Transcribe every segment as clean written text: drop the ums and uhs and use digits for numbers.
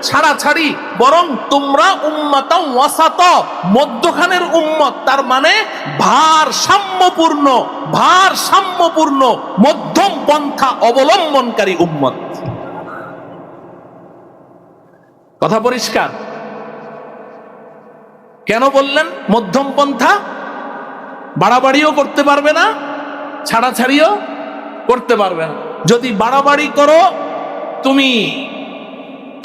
ছাড়াছাড়ি, বরং তোমরা উম্মাতাও ওয়াসাতা, মধ্যখানের উম্মত, তার মানে ভারসাম্যপূর্ণ মধ্যম পন্থা অবলম্বনকারী উম্মত। কথা পরিষ্কার? কেন বললেন মধ্যম পন্থা? বাড়াবাড়িও করতে পারবে না, ছাড়াছাড়িও করতে পারবে না। যদি বাড়াবাড়ি করো তুমি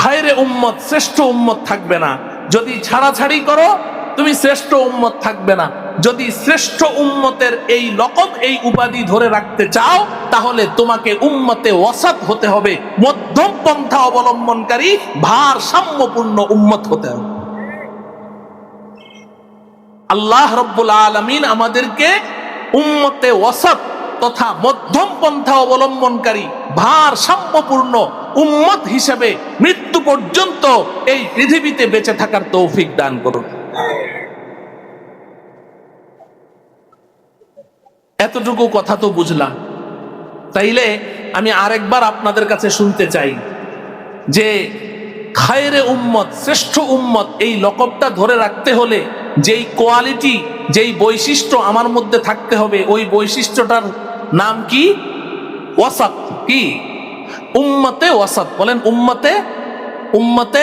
খায়রে উম্মত, শ্রেষ্ঠ উম্মত থাকবে না। যদি ছাড়াছাড়ি করো তুমি শ্রেষ্ঠ উম্মত থাকবে না। যদি শ্রেষ্ঠ উম্মতের এই লকব, এই উপাধি ধরে রাখতে চাও, তাহলে তোমাকে উম্মতে ওয়াসাত হতে হবে, মধ্যম পন্থা অবলম্বনকারী ভারসাম্যপূর্ণ উম্মত হতে হবে। আল্লাহ রাব্বুল আলামিন আমাদেরকে উম্মতে ওয়াসাত তথা মধ্যম পন্থা অবলম্বনকারী ভারসাম্যপূর্ণ উম্মত হিসেবে মৃত্যু পর্যন্ত এই পৃথিবীতে বেঁচে থাকার তৌফিক দান করুন। এতটুকু কথা তো বুঝলাম। তাইলে আমি আরেকবার আপনাদের কাছে শুনতে চাই যে খায়রে উম্মত, শ্রেষ্ঠ উম্মত, এই লকবটা ধরে রাখতে হলে যেই কোয়ালিটি, যেই বৈশিষ্ট্য আমার মধ্যে থাকতে হবে, ওই বৈশিষ্ট্যটার নাম কি? ওয়াসাত। কি? উম্মতে ওয়াসাত। বলেন উম্মতে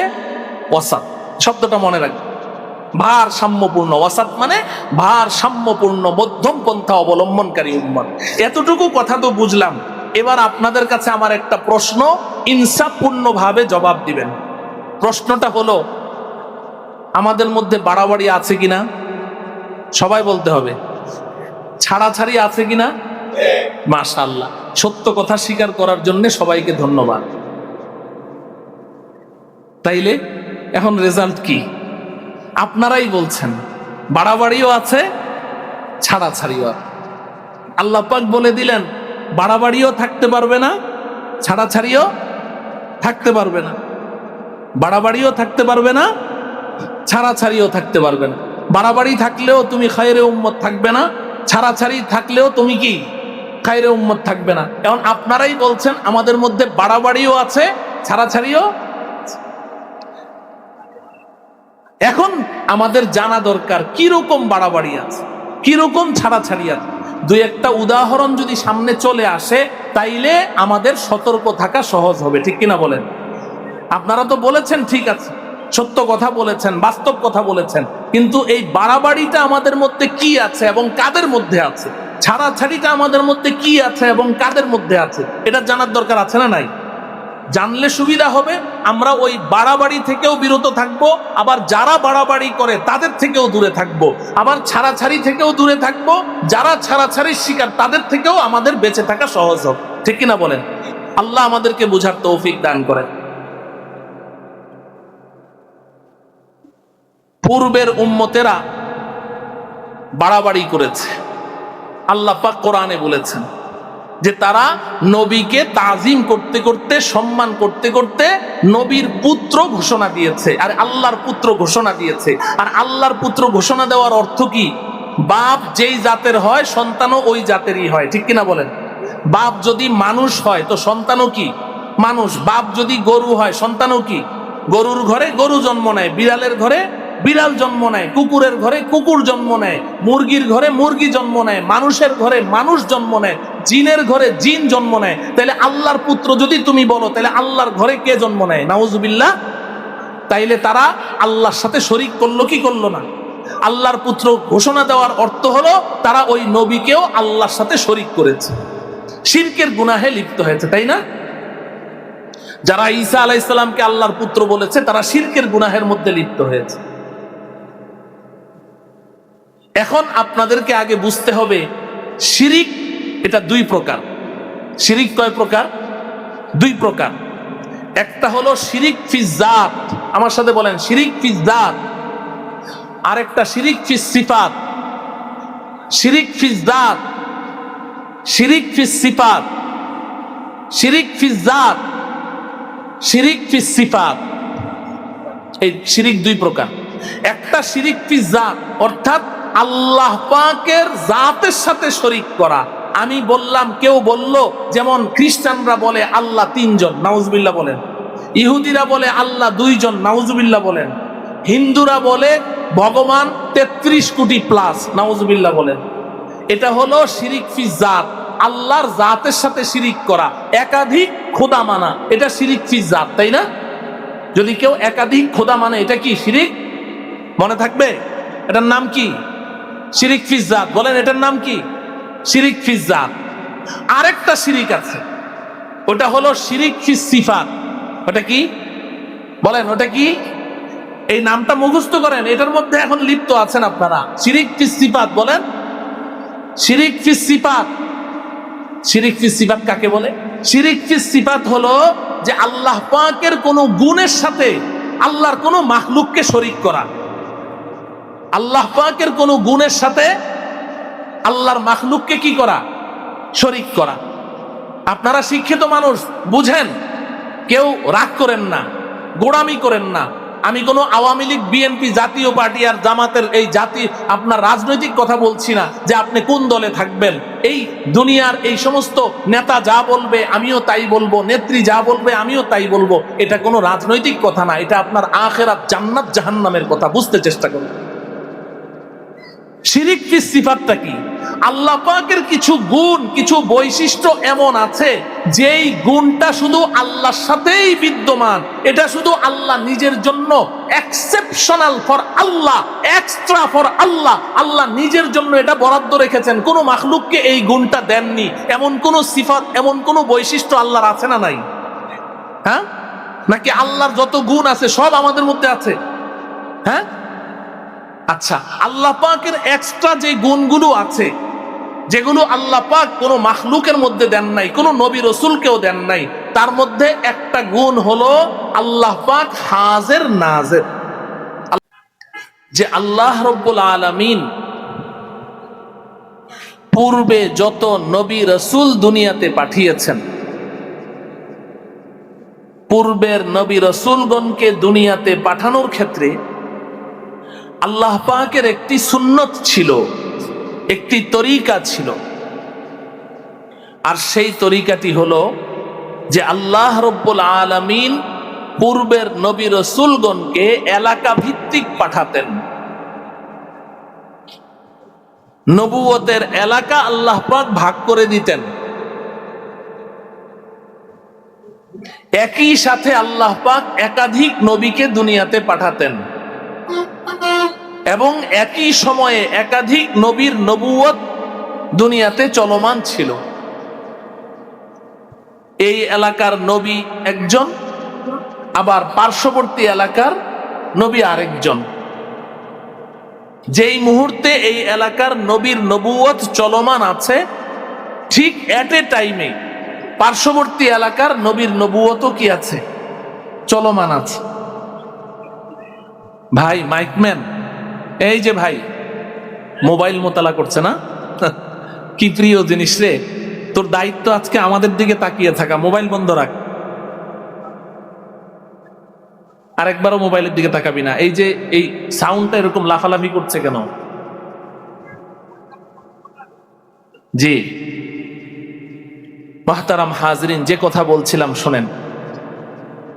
ওয়াসাত শব্দটা মনে রাখবেন। ভারসাম্যপূর্ণ, ওয়াসাত মানে ভারসাম্যপূর্ণ মধ্যম পন্থা অবলম্বনকারী উম্মত। এতটুকু কথা তো বুঝলাম। এবার আপনাদের কাছে আমার একটা প্রশ্ন, ইনসাফপূর্ণভাবে জবাব দিবেন। প্রশ্নটা হলো, আমাদের মধ্যে বাড়াবাড়ি আছে কিনা? সবাই বলতে হবে। ছাড়াছাড়ি আছে কিনা? মাশাআল্লাহ, সত্য কথা স্বীকার করার জন্য সবাইকে ধন্যবাদ। তাইলে এখন রেজাল্ট কি? আপনারাই বলছেন বাড়াবাড়িও আছে, ছাড়াছাড়িও আছে। আল্লাহ পাক বলে দিলেন বাড়াবাড়িও থাকতে পারবে না, ছাড়াছাড়িও থাকতে পারবে না। বাড়াবাড়িও থাকতে পারবে না, ছাড়াছাড়িও থাকতে পারবে না। বাড়াবাড়ি থাকলেও তুমি খায়রে উম্মত থাকবে না, ছাড়াছাড়ি থাকলেও তুমি কি খায়রে উম্মত থাকবে না। এখন আপনারাই বলছেন আমাদের মধ্যে বাড়াবাড়িও আছে, ছাড়াছাড়িও। এখন আমাদের জানা দরকার কিরকম বাড়াবাড়ি আছে, কিরকম ছাড়াছাড়ি আছে। দুই একটা উদাহরণ যদি সামনে চলে আসে তাইলে আমাদের সতর্ক থাকা সহজ হবে। ঠিক কিনা বলেন? আপনারা তো বলেছেন ঠিক আছে, সত্য কথা বলেছেন, বাস্তব কথা বলেছেন, কিন্তু এই বাড়াবাড়িটা আমাদের মধ্যে কি আছে এবং কাদের মধ্যে আছে, ছাড়াছাড়িটা আমাদের মধ্যে কি আছে এবং কাদের মধ্যে আছে, এটা জানার দরকার আছে না নাই? জানলে সুবিধা হবে। আমরা ওই বাড়াবাড়ি থেকেও বিরত থাকবো, আবার যারা বাড়াবাড়ি করে তাদের থেকেও দূরে থাকবো, আবার ছাড়াছাড়ি থেকেও দূরে থাকবো, যারা ছাড়াছাড়ির শিকার তাদের থেকেও আমাদের বেঁচে থাকা সহজ হবে। ঠিক কিনা বলেন? আল্লাহ আমাদেরকে বুঝার তৌফিক দান করেন। পূর্বের উম্মতেরা বাড়াবাড়ি করেছে। আল্লাহ পাক কোরআনে বলেছেন যে তারা নবীকে তাজিম করতে করতে, সম্মান করতে করতে নবীর পুত্র ঘোষণা দিয়েছে, আর আল্লাহর পুত্র ঘোষণা দিয়েছে। আর আল্লাহর পুত্র ঘোষণা দেওয়ার অর্থ কি? বাপ যেই জাতের হয় সন্তানও ওই জাতেরই হয়। ঠিক কিনা বলেন? বাপ যদি মানুষ হয় তো সন্তানও কি মানুষ। বাপ যদি গরু হয় সন্তানও কি গরুর ঘরে গরু জন্ম নেয়, বিড়ালের ঘরে বিড়াল জন্ম নেয়, কুকুরের ঘরে কুকুর জন্ম নেয়, মুরগির ঘরে মুরগি জন্ম নেয়, মানুষের ঘরে মানুষ জন্ম নেয়, জিনের ঘরে জিন জন্ম নেয়। তাহলে আল্লাহর পুত্র যদি তুমি বলো, তাহলে আল্লাহর ঘরে কে জন্ম নেয়? নাউজুবিল্লাহ। তাইলে তারা আল্লাহর সাথে শরীক করলো কি করলো না? আল্লাহর পুত্র ঘোষণা দেওয়ার অর্থ হলো তারা ওই নবীকেও আল্লাহর সাথে শরীক করেছে, শিরকের গুনাহে লিপ্ত হয়েছে, তাই না? যারা ঈসা আলাইহিস সালামকে আল্লাহর পুত্র বলেছে তারা শিরকের গুনাহের মধ্যে লিপ্ত হয়েছে। এখন আপনাদেরকে আগে বুঝতে হবে শিরিক এটা দুই প্রকার। শিরিক কয় প্রকার? দুই প্রকার। একটা হলো শিরিক ফিজ জাত, আমার সাথে বলেন শিরিক ফিজ জাত। আরেকটা শিরিক ফিজ সিফাত। শিরিক ফিজ জাত, শিরিক ফিজ সিফাত, শিরিক ফিজ জাত, শিরিক ফিজ সিফাত। এই শিরিক দুই প্রকার। একটা শিরিক ফিজ জাত, অর্থাৎ আল্লাহ পাকের জাতের সাথে শরীক করা। আমি বললাম, কেউ বলল, যেমন খ্রিস্টানরা বলে আল্লাহ তিনজন, নাউজুবিল্লাহ বলেন। ইহুদিরা বলে আল্লাহ দুইজন, নাউজুবিল্লাহ বলেন। হিন্দুরা বলে ভগবান 33 কোটি প্লাস, নাউজুবিল্লাহ বলেন। এটা হলো শিরিক ফি জাত, আল্লাহর জাতের সাথে শিরিক করা, একাধিক খোদা মানা, এটা শিরিক ফি জাত, তাই না? যদি কেউ একাধিক খোদা মানে এটা কি শিরিক? মনে থাকবে এটার নাম কি? শিরিক ফি জাত। বলেন এটার নাম কি? শিরিক ফি জাত। আরেকটা শিরিক আছে, ওটা হলো শিরিক ফি সিফাত। ওটা কি বলেন? ওটা কি? এই নামটা মুখস্থ করেন, এটার মধ্যে এখন লিপ্ত আছেন আপনারা। শিরিক ফি সিফাত বলেন। শিরিক ফি সিফাত। শিরিক ফি সিফাত কাকে বলে? শিরিক ফি সিফাত হলো যে আল্লাহ পাকের কোন গুণের সাথে আল্লাহর কোন মাখলুককে শরীক করা। আল্লাহ পাকের কোন গুণের সাথে আল্লাহর মাখলুককে কি করা? শরীক করা। আপনারা শিক্ষিত মানুষ, বুঝেন, কেউ রাগ করেন না, গোড়ামি করেন না। আমি কোনো আওয়ামী লীগ, বিএনপি, জাতীয় পার্টি আর জামাতের এই জাতি আপনার রাজনৈতিক কথা বলছি না যে আপনি কোন দলে থাকবেন। এই দুনিয়ার এই সমস্ত নেতা যা বলবে আমিও তাই বলবো, নেত্রী যা বলবে আমিও তাই বলবো, এটা কোনো রাজনৈতিক কথা না, এটা আপনার আখিরাত জান্নাত জাহান্নামের কথা। বুঝতে চেষ্টা করুন। শিরিক ফি সিফাতটা কি? আল্লাহ পাকের কিছু গুণ, কিছু বৈশিষ্ট্য এমন আছে যেই গুণটা শুধু আল্লাহর সাথেই বিদ্যমান। এটা শুধু আল্লাহ নিজের জন্য, exceptional for Allah, extra for Allah. Allah নিজের জন্য এটা বরাদ্দ রেখেছেন, কোনো মাখলুককে এই গুণটা দেননি। এমন কোন সিফাত, এমন কোন বৈশিষ্ট্য আল্লাহর আছে না নাই? হ্যাঁ, নাকি আল্লাহর যত গুণ আছে সব আমাদের মধ্যে আছে? হ্যাঁ, আচ্ছা, আল্লাহ পাকের এক্সট্রা যে গুণগুলো আছে, যেগুলো আল্লাহ পাক কোনো মাখলুকের মধ্যে দেন নাই, কোনো নবী রসুলকেও দেন নাই, তার মধ্যে একটা গুণ হলো আল্লাহ পাক হাজের নাজের। যে আল্লাহ রব্বুল আলামিন পূর্বে যত নবী রসুল দুনিয়াতে পাঠিয়েছেন, পূর্বের নবী রসুলগণকে দুনিয়াতে পাঠানোর ক্ষেত্রে আল্লাহ পাকের একটি সুন্নত ছিল, একটি তরিকা ছিল। আর সেই তরিকাটি হলো যে আল্লাহ রব্বুল আলামিন পূর্বের নবী রসুলগণকে এলাকা ভিত্তিক পাঠাতেন। নবুয়তের এলাকা আল্লাহ পাক ভাগ করে দিতেন। একই সাথে আল্লাহ পাক একাধিক নবীকে দুনিয়াতে পাঠাতেন এবং একই সময়ে একাধিক নবীর নবুয়ত দুনিয়াতে চলমান ছিল। এই এলাকার নবী একজন, আবার পার্শ্ববর্তী এলাকার নবী আরেকজন। যেই মুহূর্তে এই এলাকার নবীর নবুয়ত চলমান আছে, ঠিক এট এ টাইমে পার্শ্ববর্তী এলাকার নবীর নবুয়তও কি আছে? চলমান আছে। ভাই মাইকম্যান, এই যে ভাই মোবাইল মোতালা করছে না, কি প্রিয় জিনিস রে। তোর দায়িত্ব আজকে আমাদের দিকে তাকিয়ে থাকা, মোবাইল বন্ধ রাখ, আরেকবারও মোবাইলের দিকে তাকাবি না। এই যে এই সাউন্ডটা এরকম লাফালাফি করছে কেন? জি মুহতারাম হাজরিন, যে কথা বলছিলাম শোনেন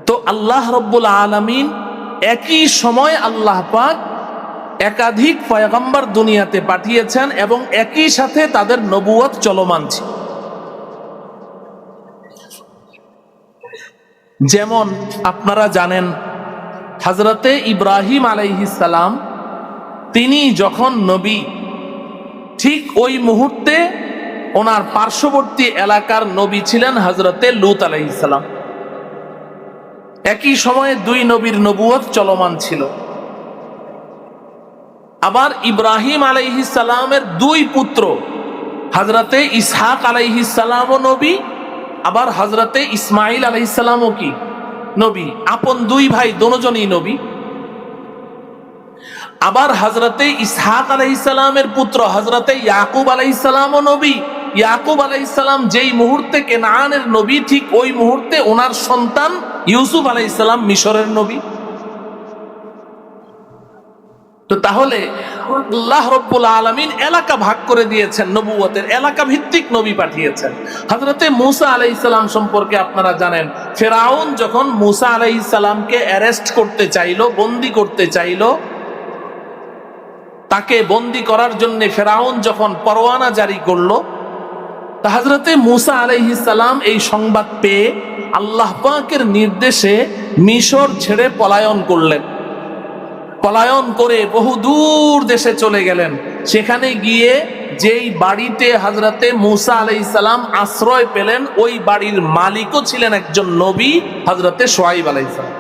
তো। আল্লাহ রব্বুল আলামিন একই সময় আল্লাহ পাক একাধিক পয়গম্বর দুনিয়াতে পাঠিয়েছেন এবং একই সাথে তাদের নবুয়ত চলমান ছিল। যেমন আপনারা জানেন, হযরতে ইব্রাহিম আলাইহিস সালাম তিনি যখন নবী, ঠিক ওই মুহূর্তে ওনার পার্শ্ববর্তী এলাকার নবী ছিলেন হযরতে লূত আলাইহিস সালাম। একই সময়ে দুই নবীর নবুয়ত চলমান ছিল। আবার ইব্রাহিম আলাইহিস সালামের দুই পুত্র হযরতে ইসহাক আলাইহিস সালামও নবী, আবার হযরতে ইসমাইল আলাইহিস সালামও কি নবী। আপন দুই ভাই, দুজনই নবী। আবার হযরতে ইসহাক আলাইহিস সালামের পুত্র হযরতে ইয়াকুব আলাইহিস সালামও নবী। ইয়াকুব আলাইহিস সালাম যেই মুহূর্তে কেনানের নবী, ঠিক ওই মুহূর্তে ওনার সন্তান ইউসুফ আলাইহিস সালাম মিশরের নবী। তো তাহলে আল্লাহ রাব্বুল আলামিন এলাকা ভাগ করে দিয়েছেন, নবুয়তের এলাকা ভিত্তিক নবী পাঠিয়েছেন। হযরতে মূসা আলাইহিস সালাম সম্পর্কে আপনারা জানেন, ফেরাউন যখন মূসা আলাইহিস সালামকে অ্যারেস্ট করতে চাইলো, বন্দী করতে চাইলো, তাকে বন্দী করার জন্য ফেরাউন যখন পরোয়ানা জারি করলো, তা হযরতে মূসা আলাইহিস সালাম এই সংবাদ পেয়ে আল্লাহ পাকের নির্দেশে মিশর ছেড়ে পলায়ন করলেন। পলায়ন করে বহু দূর দেশে চলে গেলেন। সেখানে গিয়ে যেই বাড়িতে হযরতে মূসা আলাইহিস সালাম আশ্রয় পেলেন, ওই বাড়ির মালিকও ছিলেন একজন নবী, হযরতে শুআয়ব আলাইহিস সালাম।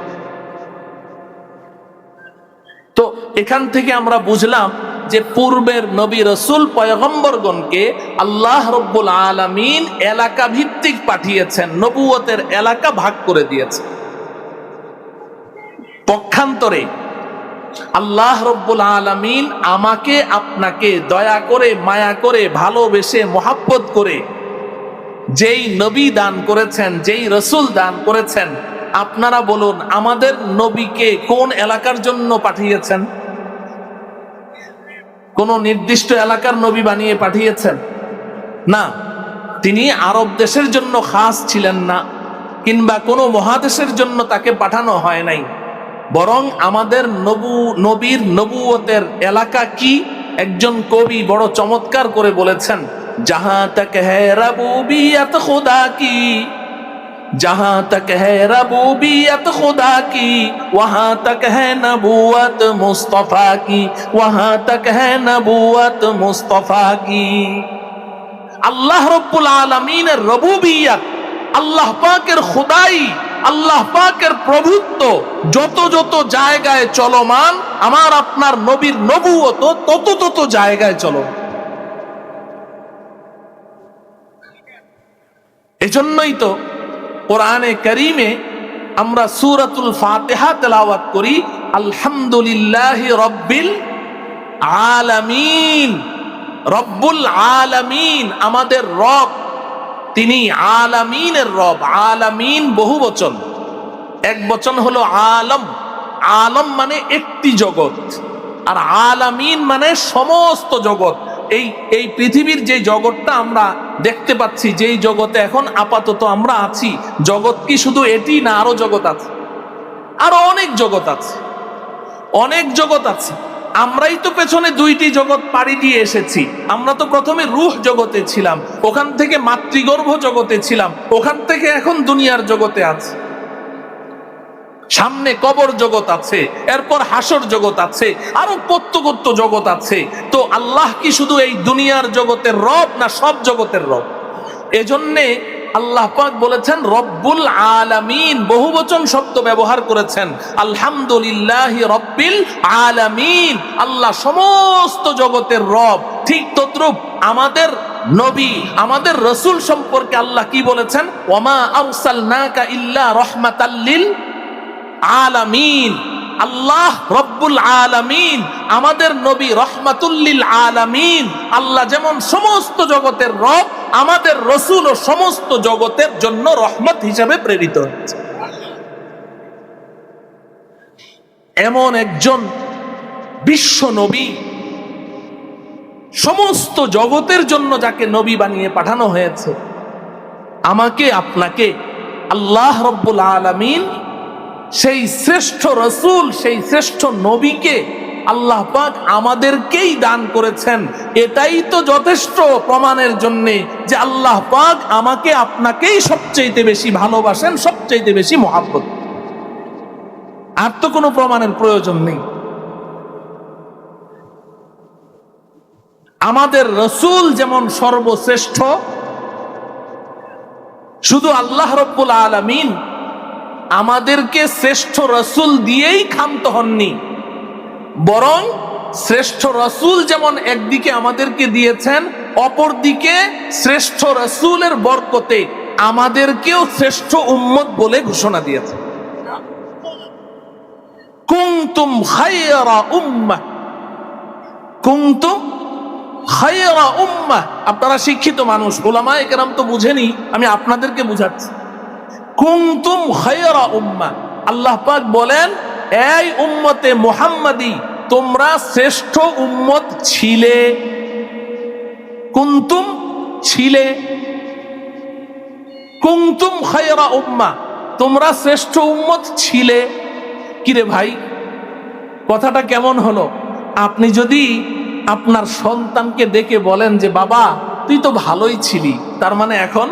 তো এখান থেকে আমরা বুঝলাম যে পূর্বের নবী রাসূল পয়গম্বরগণকে আল্লাহ রাব্বুল আলামিন এলাকা ভিত্তিক পাঠিয়েছেন, নবুয়তের এলাকা ভাগ করে দিয়েছেন। পক্ষান্তরে আল্লাহ রাব্বুল আলামিন আমাকে আপনাকে দয়া করে, মায়া করে, ভালোবেসে, মোহাব্বত করে যেই নবী দান করেছেন, যেই রাসূল দান করেছেন, আপনারা বলুন আমাদের নবীকে কোন এলাকার জন্য পাঠিয়েছেন? কোন নির্দিষ্ট এলাকার নবী বানিয়ে পাঠিয়েছেন? না, তিনি আরব দেশের জন্য খাস ছিলেন না, কিংবা কোনো মহাদেশের জন্য তাকে পাঠানো হয় নাই। বরং আমাদের নবীর নবুয়তের এলাকা কি? একজন কবি বড় চমৎকার করে বলেছেন, জাহাঁ তক হ্যায় রবুবিয়ত খুদা কি, जहां तक है रबूबियत खुदा की, वहां तक है नबूवत मुस्तफा की, वहां तक है नबूवत मुस्तफा की। আল্লাহ রাব্বুল আলামিনের রবুবিয়ত, আল্লাহ পাকের খুদাই, আল্লাহ পাকের প্রভুত্ব যত যত জায়গায় চলমান, আমার আপনার নবীর নবুয়ত তত তত জায়গায় চলমান। এজন্যই তো কোরআনে কারীমে আমরা সূরাতুল ফাতিহা তেলাওয়াত করি, আলহামদুলিল্লাহি রাব্বিল আলামিন। রব্বুল আলামিন আমাদের রব, তিনি আলামিনের রব। আলামিন বহু বচন, এক বচন হলো আলম। আলম মানে একটি জগৎ, আর আলামিন মানে সমস্ত জগৎ। এই পৃথিবীর যে জগৎটা আমরা দেখতে পাচ্ছি, যেই জগতে এখন আপাতত আমরা আছি, জগৎ কি শুধু এটি না, আরো জগৎ আছে, আরো অনেক জগৎ আছে, অনেক জগৎ আছে। আমরাই তো পেছনে দুইটি জগৎ পাড়ি দিয়ে এসেছি। আমরা তো প্রথমে রূহ জগতে ছিলাম, ওখান থেকে মাতৃগর্ভ জগতে ছিলাম, ওখান থেকে এখন দুনিয়ার জগতে আছে। সামনে কবর জগৎ আছে, এরপর হাসর জগৎ আছে, আরো কত কত জগৎ আছে। তো আল্লাহ কি শুধু এই দুনিয়ার জগতের রব, না সব জগতের রব? এজন্যে আল্লাহ পাক বলেছেন রব্বুল আলামিন, বহুবচন শব্দ ব্যবহার করেছেন। আলহামদুলিল্লাহি রব্বিল আলামিন, আল্লাহ সমস্ত জগতের রব। ঠিক তদ্রূপ আমাদের নবী, আমাদের রাসূল সম্পর্কে আল্লাহ কি বলেছেন? ওয়ামা আরসালনাকা ইল্লা রাহমাতাল লিল আলামিন। আল্লাহ রব্বুল আলামিন, আমাদের নবী রহমাতুল লিল আলামিন। আল্লাহ যেমন সমস্ত জগতের রব, আমাদের রাসূল ও সমস্ত জগতের জন্য রহমত হিসেবে প্রেরিত হয়েছে। এমন একজন বিশ্ব নবী, সমস্ত জগতের জন্য যাকে নবী বানিয়ে পাঠানো হয়েছে, আমাকে আপনাকে আল্লাহ রব্বুল আলামিন সেই শ্রেষ্ঠ রাসূল, সেই শ্রেষ্ঠ নবীকে আল্লাহ পাক আমাদেরকেই দান করেছেন। এটাই তো যথেষ্ট প্রমাণের জন্য যে আল্লাহ পাক আমাকে আপনাকেই সবচেয়ে বেশি ভালোবাসেন, সবচেয়ে বেশি মহব্বত। আর তো কোনো প্রমাণের প্রয়োজন নেই। আমাদের রাসূল যেমন সর্বশ্রেষ্ঠ, শুধু আল্লাহ রাব্বুল আলামিন আমাদেরকে শ্রেষ্ঠ রাসূল দিয়েই ক্ষান্ত হননি, বরং শ্রেষ্ঠ রাসূল যেমন একদিকে আমাদেরকে দিয়েছেন, অপরদিকে শ্রেষ্ঠ রাসূলের বরকতে আমাদেরকেও শ্রেষ্ঠ উম্মত বলে ঘোষণা দিয়েছেন। কুনতুম খায়রা উম্মাহ, কুনতুম খায়রা উম্মাহ। আপনারা শিক্ষিত মানুষ, উলামায়ে কেরাম তো বুঝেনি, আমি আপনাদেরকে বুঝাচ্ছি। কুনতুম খায়রা উম্মাহ, আল্লাহ পাক বলেন এই উম্মতে মুহাম্মাদি তোমরা শ্রেষ্ঠ উম্মত ছিলে। কুনতুম ছিলে, কুনতুম খায়রা উম্মাহ, তোমরা শ্রেষ্ঠ উম্মত ছিলে। কিরে ভাই, কথাটা কেমন হলো? আপনি যদি আপনার সন্তানকে ডেকে বলেন যে বাবা তুই তো ভালোই ছিলি, তার মানে এখন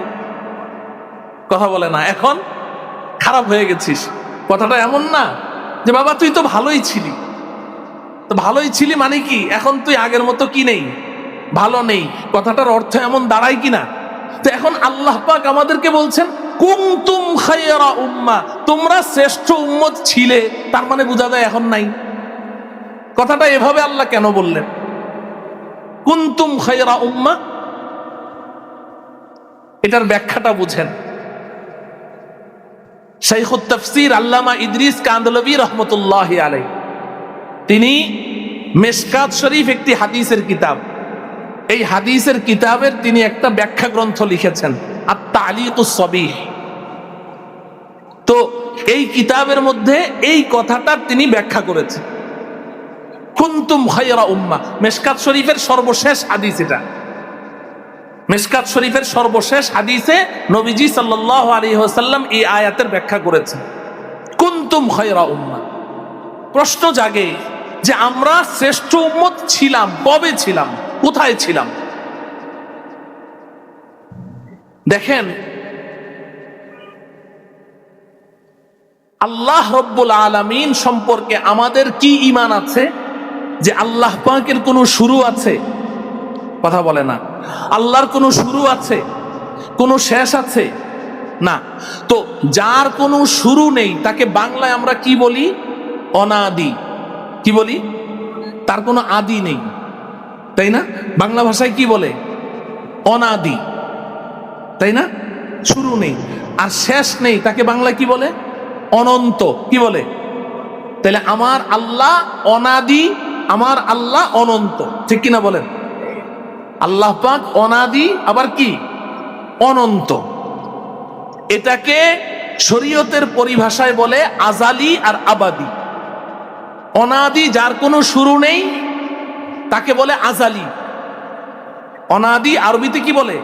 কথা বলে না, এখন খারাপ হয়ে গেছিস। কথাটা এমন না যে বাবা তুই তো ভালোই ছিলি, তো ভালোই ছিলি মানে কি এখন তুই আগের মতো কি নেই, ভালো নেই। কথাটার অর্থ এমন দাঁড়ায় কিনা? তো এখন আল্লাহ পাক আমাদেরকে বলছেন কুনতুম খায়রা উম্মাহ, তোমরা শ্রেষ্ঠ উম্মত ছিলে, তার মানে বোঝা যায় এখন নাই। কথাটা এভাবে আল্লাহ কেন বললেন কুনতুম খায়রা উম্মাহ? এটার ব্যাখ্যাটা বুঝেন। শাইখুত তাফসীর আল্লামা ইদ্রিস কান্দলভী রহমতুল্লাহি আলাইহি, তিনি মিশকাত শরীফ একটি হাদিসের কিতাব, এই হাদিসের কিতাবের তিনি একটা ব্যাখ্যা গ্রন্থ লিখেছেন আত-তা'লিকুস সবিহ। তো এই কিতাবের মধ্যে এই কথাটা তিনি ব্যাখ্যা করেছেন কুনতুম খায়রা উম্মাহ। মিশকাত শরীফের সর্বশেষ হাদিস এটা। মিশকাত শরীফের সর্বশেষ হাদিসে নবীজি সাল্লাল্লাহু আলাইহি ওয়াসাল্লাম এই আয়াতের ব্যাখ্যা করেছেন কুনতুম খায়রা উম্মাহ। প্রশ্ন জাগে যে আমরা শ্রেষ্ঠ উম্মত ছিলাম, কবে ছিলাম, কোথায় ছিলাম? দেখেন, আল্লাহ রব্বুল আলামিন সম্পর্কে আমাদের কি ঈমান আছে যে আল্লাহ পাকের কোনো শুরু আছে? কথা বলে না। আল্লাহর কোনো শুরু আছে, কোনো শেষ আছে? না। তো যার কোনো শুরু নেই তাকে বাংলায় আমরা কি বলি? অনাদি। কি বলি? তার কোনো আদি নেই, তাই না? বাংলা ভাষায় কি বলে? অনাদি, তাই না? শুরু নেই আর শেষ নেই, তাকে বাংলায় কি বলে? অনন্ত। কি বলে? তাহলে আমার আল্লাহ অনাদি, আমার আল্লাহ অনন্ত, ঠিক কিনা বলেন? আল্লাহ পাক অনাদি আবার কি অনন্ত। এটাকে শরীয়তের পরিভাষায় বলে আজালি আর আবাদি। অনাদি যার কোনো শুরু নেই তাকে বলে আজালি। অনাদি আরবিতে কি বলে?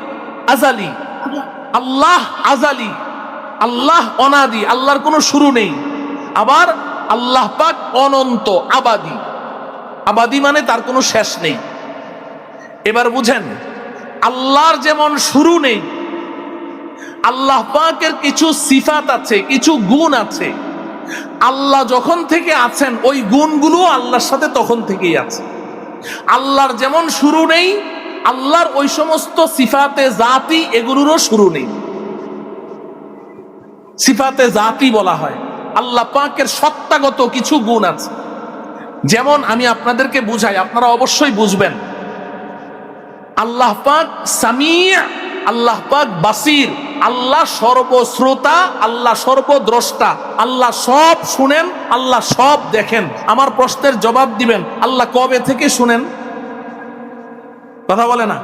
আজালি। আল্লাহ আজালি, আল্লাহ অনাদি, আল্লাহর কোনো শুরু নেই। আবার আল্লাহ পাক অনন্ত, আবাদি। আবাদি মানে তার কোনো শেষ নেই। এবার বুঝেন, আল্লাহর যেমন শুরু নেই, আল্লাহ পাকের কিছু সিফাত আছে, কিছু গুণ আছে। আল্লাহ যখন থেকে আছেন ওই গুণগুলো আল্লাহর সাথে তখন থেকেই আছে। আল্লাহর যেমন শুরু নেই, আল্লাহর ওই সমস্ত সিফাতে জাতি এগুলোরও শুরু নেই। সিফাতে জাতি বলা হয়। আল্লাহ পাকের সত্তাগত কিছু গুণ আছে। যেমন আমি আপনাদেরকে বুঝাই, আপনারা অবশ্যই বুঝবেন। আল্লাহ পাক সামিয়া, আল্লাহ পাক বাসির, আল্লাহ সর্বশ্রোতা, আল্লাহ সর্বদ্রষ্টা, আল্লাহ সব শুনেন, আল্লাহ সব দেখেন। আমার প্রশ্নের জবাব দিবেন, আল্লাহ কবে থেকে শুনেন? কথা বলে না।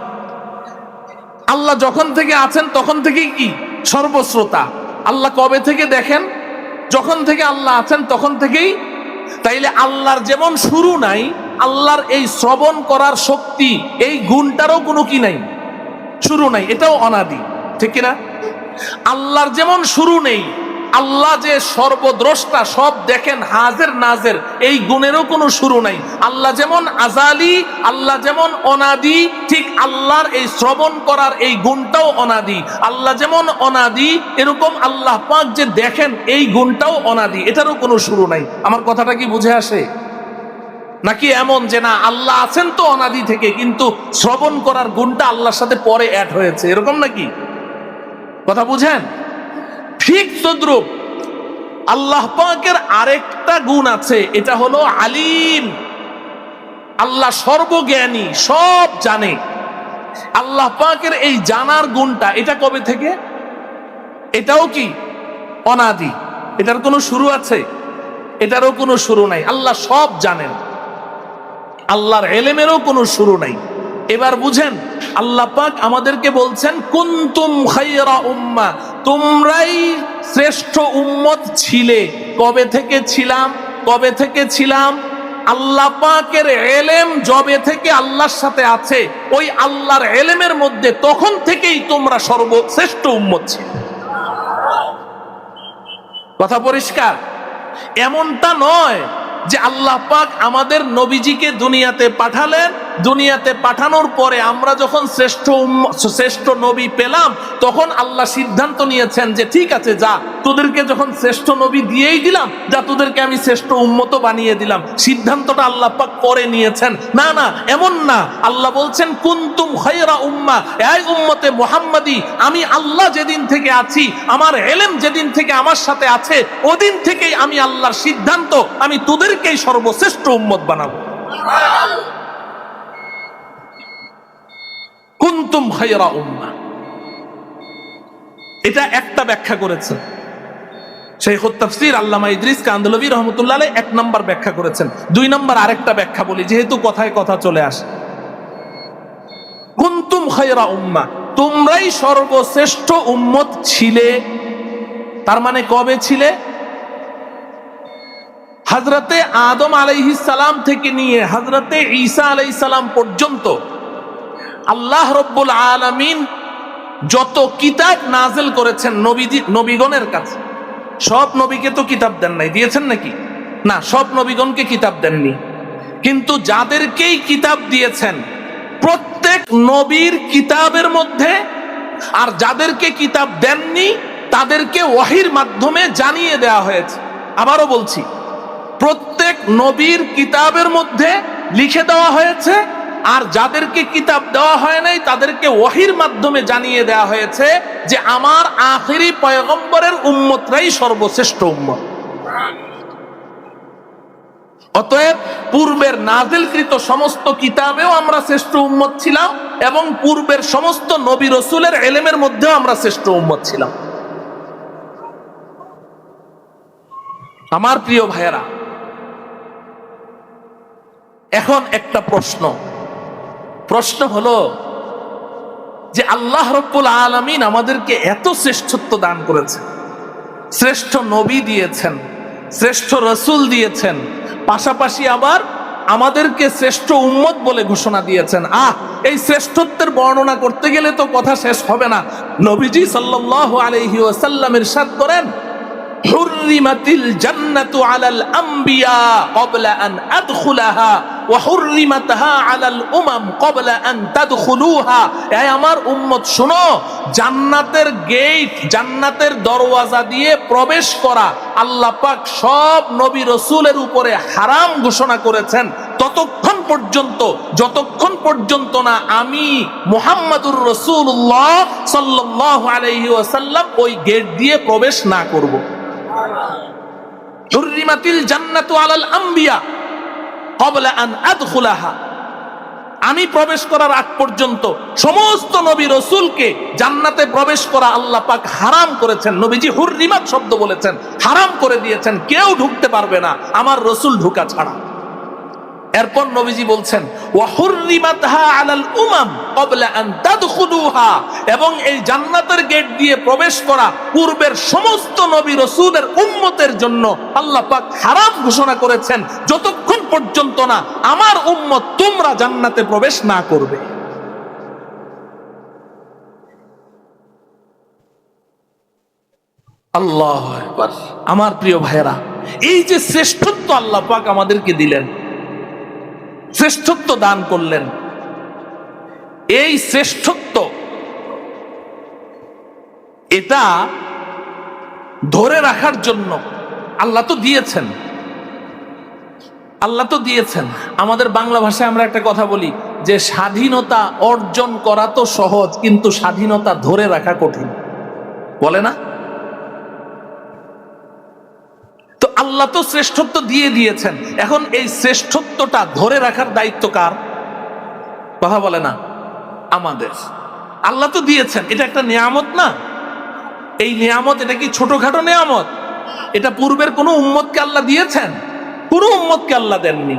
আল্লাহ যখন থেকে আছেন তখন থেকেই কি সর্বশ্রোতা। আল্লাহ কবে থেকে দেখেন? যখন থেকে আল্লাহ আছেন তখন থেকেই। তাইলে আল্লাহর যেমন শুরু নাই, আল্লাহর এই শ্রবণ করার শক্তি, এই গুণটারও কোনো কি নাই, শুরু নাই, এটাও অনাদি, ঠিক কিনা? আল্লাহর যেমন শুরু নেই, আল্লাহ যে সর্বদ্রষ্টা, সব দেখেন, হাজের নাজের, এই গুণেরও কোনো শুরু নাই। আল্লাহ যেমন আজালি, আল্লাহ যেমন অনাদি, ঠিক আল্লাহর এই শ্রবণ করার এই গুণটাও অনাদি। আল্লাহ যেমন অনাদি, এরকম আল্লাহ পাক যে দেখেন এই গুণটাও অনাদি, এটারও কোনো শুরু নাই। আমার কথাটা কি বুঝে আসে? নাকি এমন যে না আল্লাহ আছেন তো অনাদি থেকে, কিন্তু শ্রবণ করার গুণটা আল্লাহর সাথে পরে অ্যাড হয়েছে, এরকম নাকি? কথা বুঝেন? ঠিক তদ্রূপ আল্লাহ পাকের আরেকটা গুণ আছে, এটা হলো আলিম। আল্লাহ সর্বজ্ঞানী, সব জানে। আল্লাহ পাকের এই জানার গুণটা, এটা কবে থেকে? এটাও কি অনাদি, এটার কোনো শুরু আছে? এটারও কোনো শুরু নাই। আল্লাহ সব জানেন, আল্লাহর ইলমেরও কোনো শুরু নাই। এবার বুঝেন, আল্লাহ পাক আমাদেরকে বলছেন কুনতুম খায়রা উম্মাহ, তোমরাই শ্রেষ্ঠ উম্মত ছিলে। কবে থেকে ছিলাম? কবে থেকে ছিলাম? আল্লাহ পাকের এলেম জবে থেকে আল্লাহর সাথে আছে, ওই আল্লাহর এলেমের মধ্যে তখন থেকেই তোমরা সর্বশ্রেষ্ঠ উম্মত ছিল। কথা পরিষ্কার? এমনটা নয় যে আল্লাহ পাক আমাদের নবীজিকে দুনিয়াতে পাঠালেন, দুনিয়াতে পাঠানোর পরে আমরা যখন শ্রেষ্ঠ নবী পেলাম, তখন আল্লাহ সিদ্ধান্ত নিয়েছেন যে ঠিক আছে, যা তোদেরকে যখন শ্রেষ্ঠ নবী দিয়েই দিলাম, যা তোদেরকে আমি শ্রেষ্ঠ উম্মত বানিয়ে দিলাম। সিদ্ধান্তটা আল্লাহ পাক পরে নিয়েছেন। না না, এমন না। আল্লাহ বলছেন কুনতুম খায়রা উম্মাহ, এই উম্মতে মুহাম্মাদি, আমি আল্লাহ যেদিন থেকে আছি, আমার ইলম যেদিন থেকে আমার সাথে আছে, ওদিন থেকেই আমি আল্লাহর সিদ্ধান্ত আমি তোদেরকেই সর্বশ্রেষ্ঠ উম্মত বানাবো। কুনতুম খায়রা উম্মাহ, এটা একটা ব্যাখ্যা করেছেন শাইখুত তাফসীর আল্লামা ইদ্রিস কান্দলভী রাহমাতুল্লাহ আলাইহি, এক নাম্বার ব্যাখ্যা করেছেন। দুই নাম্বার আরেকটা ব্যাখ্যা বলি, যেহেতু কথায় কথা চলে আসে। কুনতুম খায়রা উম্মাহ, তোমরাই সর্বশ্রেষ্ঠ উম্মত ছিলে। তার মানে কবে ছিলে? হযরতে আদম আলাইহিস সালাম থেকে নিয়ে হযরতে ঈসা আলাইহিস সালাম পর্যন্ত আল্লাহ রাব্বুল আলামিন যত কিতাব নাযিল করেছেন নবীগণের কাছে, সব নবীকে তো কিতাব দেন নাই, দিয়েছেন নাকি? না, সব নবীগণকে কিতাব দেননি। কিন্তু যাদেরকেই কিতাব দিয়েছেন, প্রত্যেক নবীর কিতাবের মধ্যে, আর যাদেরকে কিতাব দেননি তাদেরকে ওহীর মাধ্যমে জানিয়ে দেওয়া হয়েছে। আবারও বলছি, প্রত্যেক নবীর কিতাবের মধ্যে লিখে দেওয়া হয়েছে, আর যাদেরকে কিতাব দেওয়া হয় নাই তাদেরকে ওহীর মাধ্যমে জানিয়ে দেওয়া হয়েছে যে আমার আখিরি পয়গম্বরের উম্মতরাই সর্বশ্রেষ্ঠ উম্মত। অতএব পূর্বের নাজিলকৃত সমস্ত কিতাবেও আমরা শ্রেষ্ঠ উম্মত ছিলাম, এবং পূর্বের সমস্ত নবী রাসূলের ইলমের মধ্যেও আমরা শ্রেষ্ঠ উম্মত ছিলাম। আমার প্রিয় ভাইয়েরা, এখন একটা প্রশ্ন হলো যে আল্লাহ রাব্বুল আলামিন আমাদেরকে এত শ্রেষ্ঠত্ব দান করেছেন, শ্রেষ্ঠ নবী দিয়েছেন, শ্রেষ্ঠ রাসূল দিয়েছেন, পাশাপাশি আবার আমাদেরকে শ্রেষ্ঠ উম্মত বলে ঘোষণা দিয়েছেন। এই শ্রেষ্ঠত্বের বর্ণনা করতে গেলে তো কথা শেষ হবে না। নবীজি সাল্লাল্লাহু আলাইহি ওয়াসাল্লাম ইরশাদ করেন, হুররিমাতিল জান্নাতু আলাল আমবিয়া ক্বাবলা আন আদখুলাহা ওয়া হুররিমাতহা আলাল উমাম ক্বাবলা আন তাদখুলুহা। এই আমার উম্মত শোনো, জান্নাতের গেট, জান্নাতের দরওয়াজা দিয়ে প্রবেশ করা আল্লাহ পাক সব নবী রাসূলের উপরে হারাম ঘোষণা করেছেন, যতক্ষণ পর্যন্ত না আমি মুহাম্মাদুর রাসূলুল্লাহ সাল্লাল্লাহু আলাইহি ওয়াসাল্লাম ওই গেট দিয়ে প্রবেশ না করব। হুররিমাতিল জান্নাতু আলাল আমবিয়া ক্বাবলা আন আদখুলাহা, আমি প্রবেশ করার আগ পর্যন্ত সমস্ত নবী রাসূলকে জান্নাতে প্রবেশ করা আল্লাহ পাক হারাম করেছেন। নবীজি হুররিমাত শব্দ বলেছেন, হারাম করে দিয়েছেন, কেউ ঢুকতে পারবে না আমার রাসূল ঢোকা ছাড়া। এরপর নবীজি বলছেন ওয়া হুররিমাতহা আলাল উমাম ক্বাবলা আন তাদখুলুহা, এবং এই জান্নাতের গেট দিয়ে প্রবেশ করা পূর্বের সমস্ত নবী রাসূলের উম্মতের জন্য আল্লাহ পাক হারাম ঘোষণা করেছেন, যতক্ষণ পর্যন্ত না আমার উম্মত তোমরা জান্নাতে প্রবেশ না করবে। আল্লাহু আকবার। আমার প্রিয় ভাইয়েরা, এই যে শ্রেষ্ঠত্ব আল্লাহ পাক আমাদেরকে দিলেন, শ্রেষ্ঠত্ব দান করলেন, এই শ্রেষ্ঠত্ব এটা ধরে রাখার জন্য আল্লাহ তো দিয়েছেন, আমাদের বাংলা ভাষায় আমরা একটা কথা বলি যে স্বাধীনতা অর্জন করা তো সহজ, কিন্তু স্বাধীনতা ধরে রাখা কঠিন, বলে না? তো আল্লাহ তো শ্রেষ্ঠত্ব দিয়ে দিয়েছেন, এখন এই শ্রেষ্ঠত্বটা ধরে রাখার দায়িত্ব কার? কথা বলে না? আমাদের। আল্লাহ তো দিয়েছেন, এটা একটা নিয়ামত না? এই নিয়ামত, এটা কি ছোটখাটো নিয়ামত? এটা পূর্বের কোন উম্মতকে আল্লাহ দিয়েছেন? কোন উম্মতকে আল্লাহ দেননি,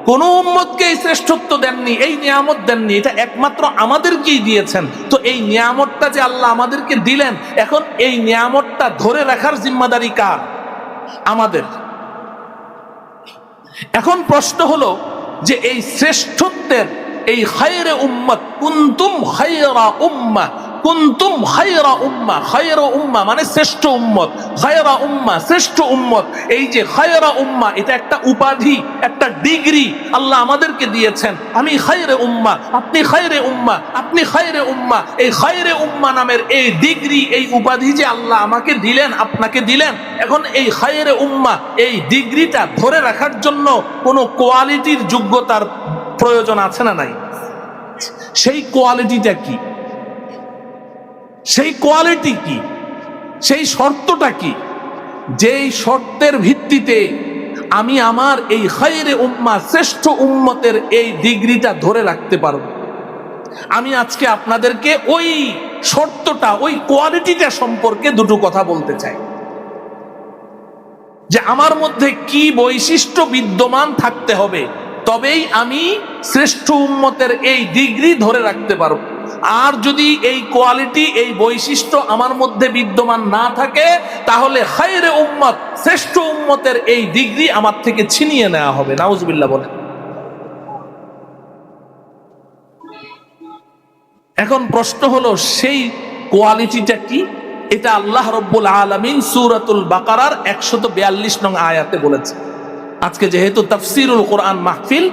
কোন উম্মতকে এই শ্রেষ্ঠত্ব দেননি, এই নিয়ামত দেননি, এটা একমাত্র আমাদেরকেই দিয়েছেন। তো এই নিয়ামতটা যে আল্লাহ আমাদেরকে দিলেন, এখন এই নিয়ামতটা ধরে রাখার জিম্মাদারি কার? আমাদের। এখন প্রশ্ন হলো যে এই শ্রেষ্ঠত্বের এই খায়রে উম্মত, কুনতুম খায়রা উম্মাহ, কুনতুম খায়রা উম্মাহ, খায়রা উম্মাহ মানে শ্রেষ্ঠ উম্মত, খায়রা উম্মাহ শ্রেষ্ঠ উম্মত। এই যে খায়রা উম্মাহ, এটা একটা উপাধি, একটা ডিগ্রি আল্লাহ আমাদেরকে দিয়েছেন। আমি খায়রে উম্মাহ, আপনি খায়রে উম্মাহ, আপনি খায়রে উম্মাহ। এই খায়রে উম্মাহ নামের এই ডিগ্রি, এই উপাধি যে আল্লাহ আমাকে দিলেন, আপনাকে দিলেন, এখন এই খায়রে উম্মাহ এই ডিগ্রিটা ধরে রাখার জন্য কোনো কোয়ালিটির যোগ্যতার প্রয়োজন আছে না নাই? সেই কোয়ালিটিটা কি? সেই কোয়ালিটি কি? সেই শর্তটা কি? যেই শর্তের ভিত্তিতে আমি আমার এই খায়রে উম্মাহ শ্রেষ্ঠ উম্মতের এই ডিগ্রিটা ধরে রাখতে পারব। আমি আজকে আপনাদেরকে ওই শর্তটা, ওই কোয়ালিটিটা সম্পর্কে দুটো কথা বলতে চাই, যে আমার মধ্যে কি বৈশিষ্ট্য বিদ্যমান থাকতে হবে তবেই আমি শ্রেষ্ঠ উম্মতের এই ডিগ্রি ধরে রাখতে পারব। আর যদি এই কোয়ালিটি, এই বৈশিষ্ট্য আমার মধ্যে বিদ্যমান না থাকে, তাহলে খায়রে উম্মত শ্রেষ্ঠ উম্মতের এই ডিগ্রি আমার থেকে ছিনিয়ে নেওয়া হবে। নাউজুবিল্লাহ বলেন। এখন প্রশ্ন হলো সেই কোয়ালিটিটা কি? এটা আল্লাহ রাব্বুল আলামিন সূরাতুল বাকারার 142 নং আয়াতে বলেছে। আজকে যেহেতু তাফসীরুল কোরআন মাহফিল,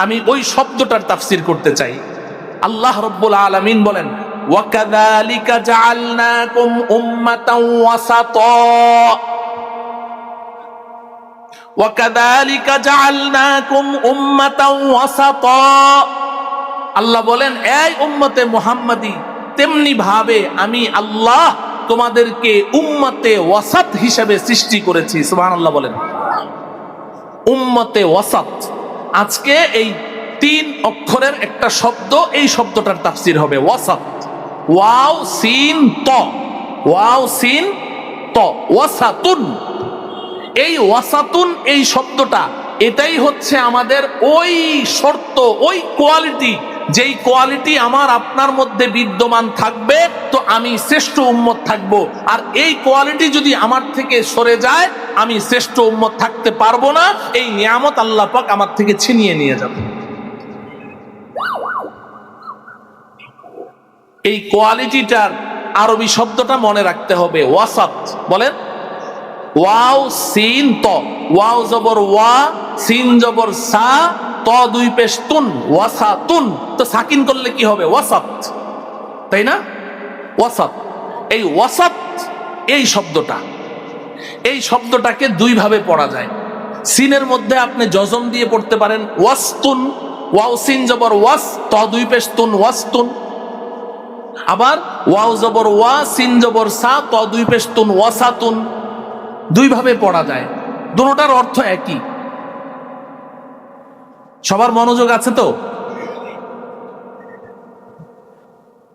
আমি ওই শব্দটার তাফসীর করতে চাই। আল্লাহ রাব্বুল আলামিন বলেন, ওয়াকাযালিকা জাআলনাকুম উম্মাতাও ওয়াসাতা, ওয়াকাযালিকা জাআলনাকুম উম্মাতাও ওয়াসাতা। আল্লাহ বলেন, এই উম্মতে মুহাম্মাদি, তেমনি ভাবে আমি আল্লাহ তোমাদেরকে উম্মতে ওয়াসাত হিসেবে সৃষ্টি করেছি। সুবহানাল্লাহ বলেন। উম্মতে ওয়াসাত, আজকে এই 3 অক্ষরের একটা শব্দ, এই শব্দটার তাফসীর হবে ওয়াসাত। ওয়াও সিন ত, ওয়াও সিন ত, ওয়াসাতুন। এই ওয়াসাতুন এই শব্দটা, এটাই হচ্ছে আমাদের ওই শর্ত, ওই কোয়ালিটি, যেই কোয়ালিটি আমার আপনার মধ্যে বিদ্যমান থাকবে তো আমি শ্রেষ্ঠ উম্মত থাকব। আর এই কোয়ালিটি যদি আমার থেকে সরে যায়, আমি শ্রেষ্ঠ উম্মত থাকতে পারবো না। এই নিয়ামত আল্লাহ পাক আমার থেকে ছিনিয়ে নিয়ে যাবে। এই কোয়ালিটিটার আরবি শব্দটা মনে রাখতে হবে, ওয়াসাত। বলেন, ওয়াও সিন ত, ওয়াও জবর ওয়া, সিন জবর সা, ত 2 পেশ তুন, ওয়াসাতুন। তো সাকিন করলে কি হবে? ওয়াসাত, তাই না? ওয়াসাত। এই ওয়াসাত এই শব্দটা, এই শব্দটাকে 2 ভাবে পড়া যায়। সিনের মধ্যে আপনি জজম দিয়ে পড়তে পারেন ওয়াসতুন, ওয়াও সিন জবর ওয়াস, ত 2 পেশ তুন, ওয়াসতুন। আবার ওয়াও জবর ওয়া, সিন জবর সা, ত 2 পেশ তুন, ওয়াসাতুন। 2 ভাবে পড়া যায়, দুটোটার অর্থ একই। সবার মনোযোগ আছে তো?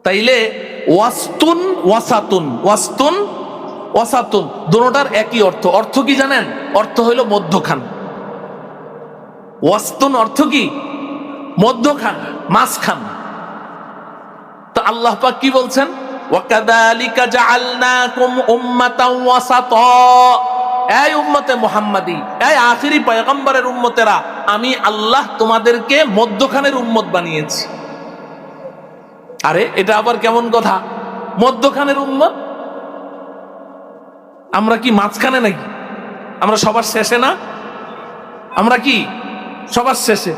তাইলে ওয়াসতুন ওয়াসাতুন, ওয়াসতুন ওয়াসাতুন, দুটোটার একই অর্থ। অর্থ কি জানেন? অর্থ হইল মধ্যখান। ওয়াসতুন অর্থ কি? মধ্যখান, মাঝখান। তো আল্লাহ পাক কি বলছেন? ওয়াকাযালিকা জাআলনাকুম উম্মাতাও ওয়াসাতা। এই উম্মতে মুহাম্মাদি, এই আখিরি পয়গম্বরের উম্মতেরা, আমি আল্লাহ তোমাদেরকে মধ্যখানের উম্মত বানিয়েছি। আরে এটা আবার কেমন কথা? মধ্যখানের উম্মত? আমরা কি মাঝখানে নাকি? আমরা সবার শেষে না? আমরা কি সবার শেষে?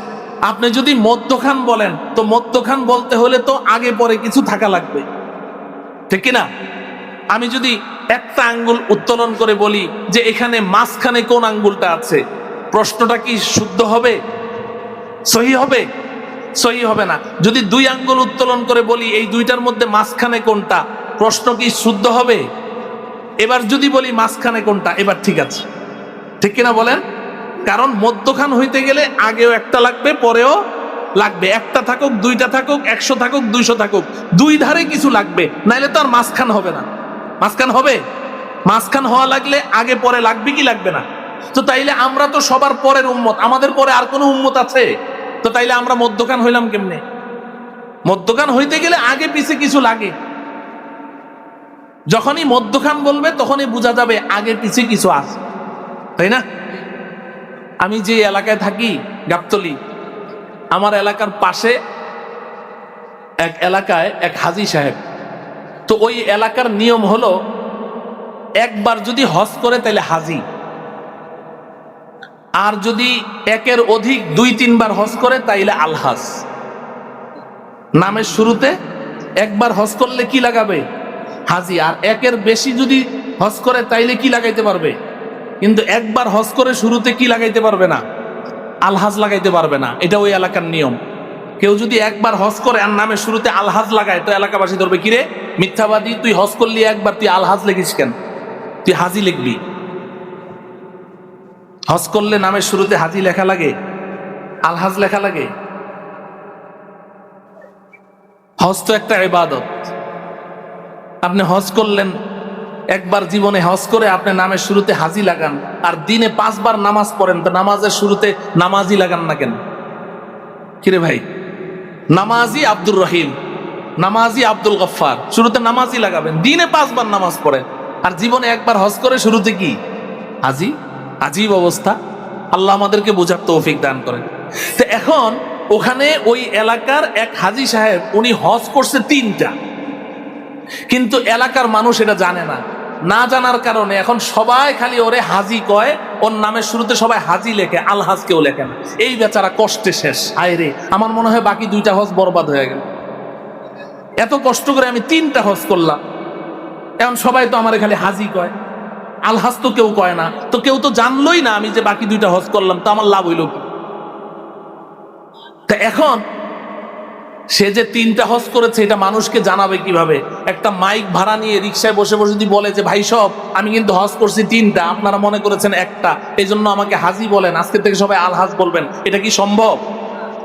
আপনি যদি মধ্যখান বলেন, তো মধ্যখান বলতে হলে তো আগে পরে কিছু থাকা লাগবে, ঠিক কিনা? আমি যদি একটা আঙ্গুল উত্তোলন করে বলি যে এখানে মাঝখানে কোন আঙ্গুলটা আছে, প্রশ্নটা কি শুদ্ধ হবে? সহি হবে? সহি হবে না। যদি 2 আঙ্গুল উত্তোলন করে বলি এই 2টার মধ্যে মাঝখানে কোনটা, প্রশ্ন কি শুদ্ধ হবে? এবার যদি বলি মাঝখানে কোনটা, এবার ঠিক আছে, ঠিক কিনা বলেন? কারণ মধ্যখান হইতে গেলে আগেও একটা লাগবে, পরেও লাগবে। একটা থাকুক, 2টা থাকুক, 100 থাকুক, 200 থাকুক, 2 ধারে কিছু লাগবে, নাইলে তো আর মাঝখান হবে না। মাঝখান হবে? মাঝখান হওয়া লাগলে আগে পরে লাগবে কি লাগবে না? তো তাইলে আমরা তো সবার পরের উম্মত, আমাদের পরে আর কোনো উম্মত আছে? তো তাইলে আমরা মধ্যখান হইলাম কেমনে? মধ্যখান হইতে গেলে আগে পিছে কিছু লাগে। যখনই মধ্যখান বলবে তখনই বোঝা যাবে আগে পিছে কিছু আছে, তাই না? আমি যে এলাকায় থাকি গাবতলী, আমার এলাকার পাশে এক এলাকায় এক হাজী সাহেব। তো ওই এলাকার নিয়ম হলো একবার যদি হজ করে তাহলে হাজী, আর যদি একের অধিক 2-3 বার হজ করে তাইলে আলহাজ। নামের শুরুতে একবার হজ করলে কি লাগাবে? হাজী। আর একের বেশি যদি হজ করে তাইলে কি লাগাইতে পারবে? কিন্তু একবার হজ করে শুরুতে কি লাগাইতে পারবে না? আলহাজ লাগাইতে পারবে না। এটা ওই এলাকার নিয়ম। কেউ যদি একবার হজ করে আর নামের শুরুতে আলহাজ লাগায় তো এলাকাবাসী ধরবে, কিরে মিথ্যাবাদী, তুই হজ করলি একবার, তুই আলহাজ লিখিস কেন? তুই হাজী লিখবি। হজ করলে নামের শুরুতে হাজী লেখা লাগে, আলহাজ লেখা লাগে? হজ তো একটা ইবাদত। আপনি হজ করলেন, একবার জীবনে হজ করে আপনি নামের শুরুতে হাজী লাগান, আর দিনে 5 বার নামাজ পড়েন, তো নামাজের শুরুতে নামাজি লাগান না কেন? কিরে ভাই, নামাজি আব্দুর রহিম, নামাজি আব্দুল গফফার, শুরুতে নামাজি লাগাবেন। দিনে 5 বার নামাজ পড়েন, আর জীবনে একবার হজ করে শুরুতে কি হাজী? আজীব অবস্থা। আল্লাহ আমাদেরকে বোঝার তৌফিক দান করেন। তো এখন ওখানে ওই এলাকার এক হাজী সাহেব, উনি হজ করছে 3টা, কিন্তু এলাকার মানুষ এটা জানে না। না জানার কারণে এখন সবাই খালি ওরে হাজী কয়, ওর নামের শুরুতে সবাই হাজী লেখে, আলহাজ কেউ লেখে না। এই বেচারা কষ্টে শেষ। হায় রে, আমার মনে হয় বাকি 2টা হজ বরবাদ হয়ে গেল। এত কষ্ট করে আমি 3টা হজ করলাম, এখন সবাই তো আমার খালি হাজী কয়, আলহাজ তো কেউ কয় না। তো কেউ তো জানলোই না আমি যে বাকি 2টা হজ করলাম, তো আমার লাভ হইল কি? তা এখন সে যে 3টা হজ করেছে এটা মানুষকে জানাবে কিভাবে? একটা মাইক ভাড়া নিয়ে রিক্সায় বসে বসে যদি বলে যে ভাই সব, আমি কিন্তু হজ করছি 3টা, আপনারা মনে করেছেন একটা, এই জন্য আমাকে হাজী বলেন, আজকে থেকে সবাই আলহাজ বলবেন, এটা কি সম্ভব?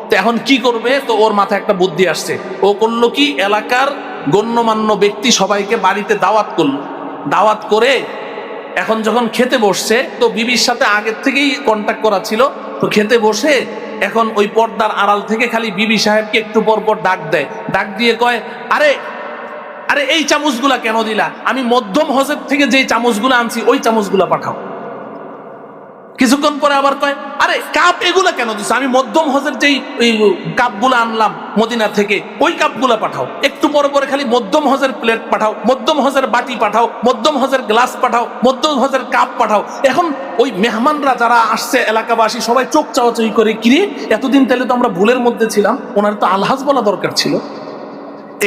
তো এখন কি করবে? তো ওর মাথায় একটা বুদ্ধি আসছে। ও করলো কি, এলাকার গণ্যমান্য ব্যক্তি সবাইকে বাড়িতে দাওয়াত করলো। দাওয়াত করে এখন যখন খেতে বসছে, তো বিবির সাথে আগের থেকেই কন্ট্যাক্ট করা ছিল, তো খেতে বসে এখন ওই পর্দার আড়াল থেকে খালি বিবি সাহেবকে একটু পর পর ডাক দেয়। ডাক দিয়ে কয়, আরে আরে এই চামচগুলা কেন দিলা? আমি মধ্যম হজের থেকে যে চামচগুলা আনছি ওই চামচগুলা পাঠাও। কিছুক্ষণ পরে আবার কয়, আরে কাপ এগুলা কেন দিছো? আমি মধ্যম হজের যেই কাপগুলো আনলাম মদিনা থেকে ওই কাপগুলা পাঠাও। একটু পরে পরে খালি মধ্যম হজের প্লেট পাঠাও, মধ্যম হজের বাটি পাঠাও, মধ্যম হজের গ্লাস পাঠাও, মধ্যম হজের কাপ পাঠাও। এখন ওই মেহমানরা যারা আসছে, এলাকাবাসী সবাই চোখ চাওয়াচাই করে, কিরে এতদিন তাহলে তো আমরা ভুলের মধ্যে ছিলাম, ওনার তো আলহাজ বলা দরকার ছিল।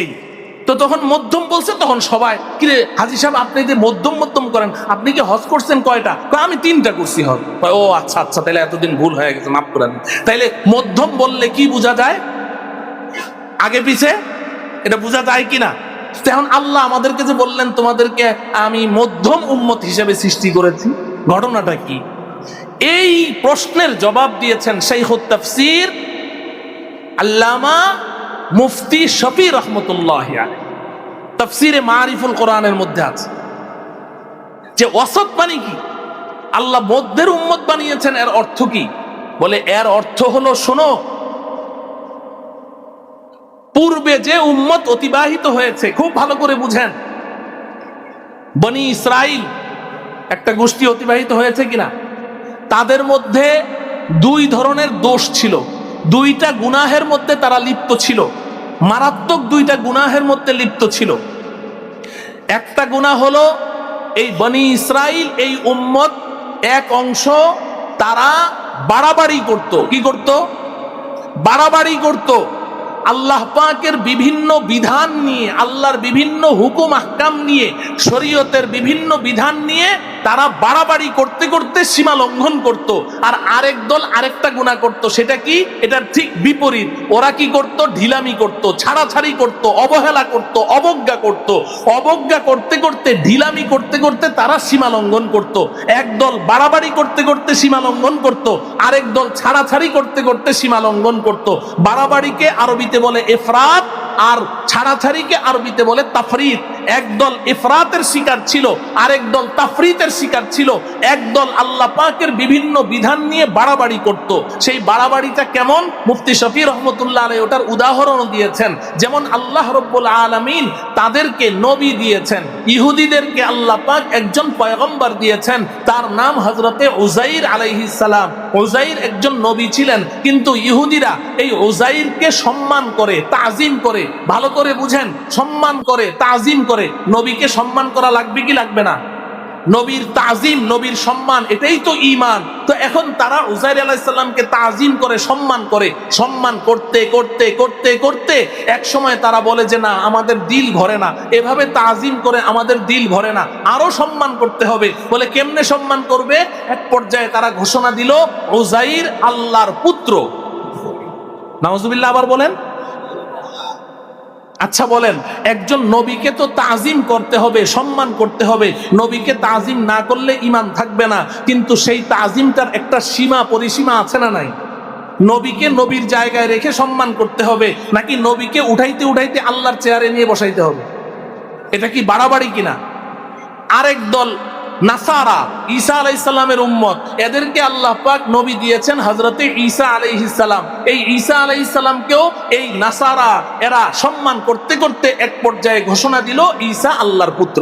এই তো তখন মধ্যম বলছে, তখন সবাই, কিরে হাজী সাহেব আপনি যে মধ্যম মধ্যম করেন, আপনি কি হজ করছেন কয়টা? আমি 3টা করছি হজ। ও আচ্ছা আচ্ছা, তাহলে এতদিন ভুল হয়ে গেছে, মাফ করেন। তাইলে মধ্যম বললে কি বোঝা যায়? আগে পিছে এটা বোঝা যায় কিনা? এখন আল্লাহ আমাদেরকে যে বললেন তোমাদেরকে আমি মধ্যম উম্মত হিসেবে সৃষ্টি করেছি, ঘটনাটা কি? এই প্রশ্নের জবাব দিয়েছেন শাইখুত তাফসীর আল্লামা মুফতি শফি রহমতুল্লাহ আলাইহি। তাফসীরে মারিফুল কোরআনের মধ্যে আছে যে ওয়াসত মানে কি, আল্লাহ মধ্যের উম্মত বানিয়েছেন। এর অর্থ কি? বলে এর অর্থ হলো, শোনো, পূর্বে যে উম্মত অতিবাহিত হয়েছে, খুব ভালো করে বুঝেন, বনি ইসরাইল একটা গোষ্ঠী অতিবাহিত হয়েছে কিনা, তাদের মধ্যে 2 ধরনের দোষ ছিল। 2টা গুনাহের মধ্যে তারা লিপ্ত ছিল, মারাত্মক 2টা গুনাহের মধ্যে লিপ্ত ছিল। একটা গুনাহ হলো এই বনি ইসরাইল, এই উম্মত এক অংশ তারা বাড়াবাড়ি করত। কি করত? বাড়াবাড়ি করত। আল্লাহ পাকের বিভিন্ন বিধান নিয়ে, আল্লাহর বিভিন্ন হুকুম আহকাম নিয়ে, শরীয়তের বিভিন্ন বিধান নিয়ে তারা বাড়াবাড়ি করতে করতে সীমা লঙ্ঘন করত। আর আরেক দল আরেকটা গুনাহ করত। সেটা কি? এটার ঠিক বিপরীত। ওরা কি করত? ঢিলামি করত, ছাড়াছাড়ি করত, অবহেলা করত, অবজ্ঞা করত। অবজ্ঞা করতে করতে, ঢিলামি করতে করতে তারা সীমা লঙ্ঘন করত। একদল বাড়াবাড়ি করতে করতে সীমা লঙ্ঘন করত, আরেক দল ছাড়াছাড়ি করতে করতে সীমা লঙ্ঘন করত। বাড়াবাড়িকে আরবিতে বলে ইফরাত, আর ছাড়াছাড়িকে আরবিতে বলে তাফরিত। একদল ইফরাতের শিকার ছিল, আরেক দল তাফরিতের শিকার ছিল। একদল আল্লাহ পাকের বিভিন্ন বিধান নিয়ে বাড়াবাড়ি করত। সেই বাড়াবাড়িটা কেমন? মুফতি শফি রহমতুল্লাহ আলাইহি ওটার উদাহরণ দিয়েছেন। যেমন আল্লাহ রাব্বুল আলামিন তাদেরকে নবী দিয়েছেন, ইহুদিদেরকে আল্লাহ পাক একজন পয়গম্বর দিয়েছেন, তার নাম হযরতে উযাইর আলাইহিস সালাম। উযাইর একজন নবী ছিলেন, কিন্তু ইহুদিরা এই উযাইরকে সম্মান করে, তাজিম করে। ভালো করে বুঝেন, সম্মান করে, তাজিম করে। নবীকে সম্মান করা লাগবে কি লাগবে না? নবীর তাজিম, নবীর সম্মান, এটাই তো ঈমান। তো এখন তারা উযাইর আলাইহিস সালামকে তাজিম করে, সম্মান করে। সম্মান করতে করতে করতে করতে এক সময় তারা বলে যে না, আমাদের দিল ভরে না, এভাবে তাজিম করে আমাদের দিল ভরে না, আরো সম্মান করতে হবে। বলে কেমনে সম্মান করবে? এক পর্যায়ে তারা ঘোষণা দিল উযাইর আল্লাহর পুত্র। নাউজুবিল্লাহ। আবার বলেন। আচ্ছা বলেন, একজন নবীকে তো তাজিম করতে হবে, সম্মান করতে হবে। নবীকে তাজিম না করলে ঈমান থাকবে না, কিন্তু সেই তাজিমটার একটা সীমা পরিসীমা আছে না নাই? নবীকে নবীর জায়গায় রেখে সম্মান করতে হবে, নাকি নবীকে উঠাইতে উঠাইতে আল্লাহর চেয়ারে নিয়ে বসাইতে হবে? এটা কি বাড়াবাড়ি কিনা? আরেক দল নাসারা, ঈসা আলাইহিস সালামের উম্মত, এদেরকে আল্লাহ পাক নবী দিয়েছেন হযরতে ঈসা আলাইহিস সালাম। এই ঈসা আলাইহিস সালামকেও এই নাসারা এরা সম্মান করতে করতে এক পর্যায়ে ঘোষণা দিল ঈসা আল্লাহর পুত্র।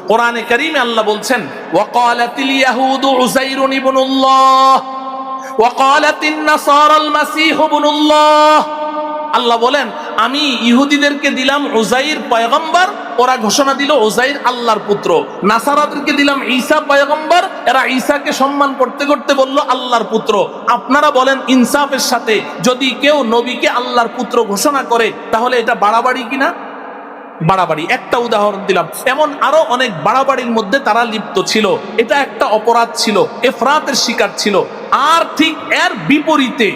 কোরআনে কারীমে আল্লাহ বলছেন, ওয়াকালাতিল ইয়াহুদু উযাইরুন ইবনুল্লাহ ওয়াকালাতিন নাসারাল মাসীহু ইবনুল্লাহ। আল্লাহ বলেন, আমি ইহুদিদেরকে দিলাম উযাইর পয়গম্বর, ওরা ঘোষণা দিল উযাইর আল্লাহর পুত্র। নাসারাদেরকে দিলাম ঈসা পয়গম্বর, এরা ঈসাকে সম্মান করতে করতে বলল আল্লাহর পুত্র। আপনারা বলেন ইনসাফের সাথে, যদি কেউ নবীকে আল্লাহর পুত্র ঘোষণা করে তাহলে এটা বাড়াবাড়ি কিনা? বাড়াবাড়ি। একটা উদাহরণ দিলাম, এমন আরো অনেক বাড়াবাড়ির মধ্যে তারা লিপ্ত ছিল। এটা একটা অপরাধ ছিল, ইফরাতের শিকার ছিল। আর ঠিক এর বিপরীতে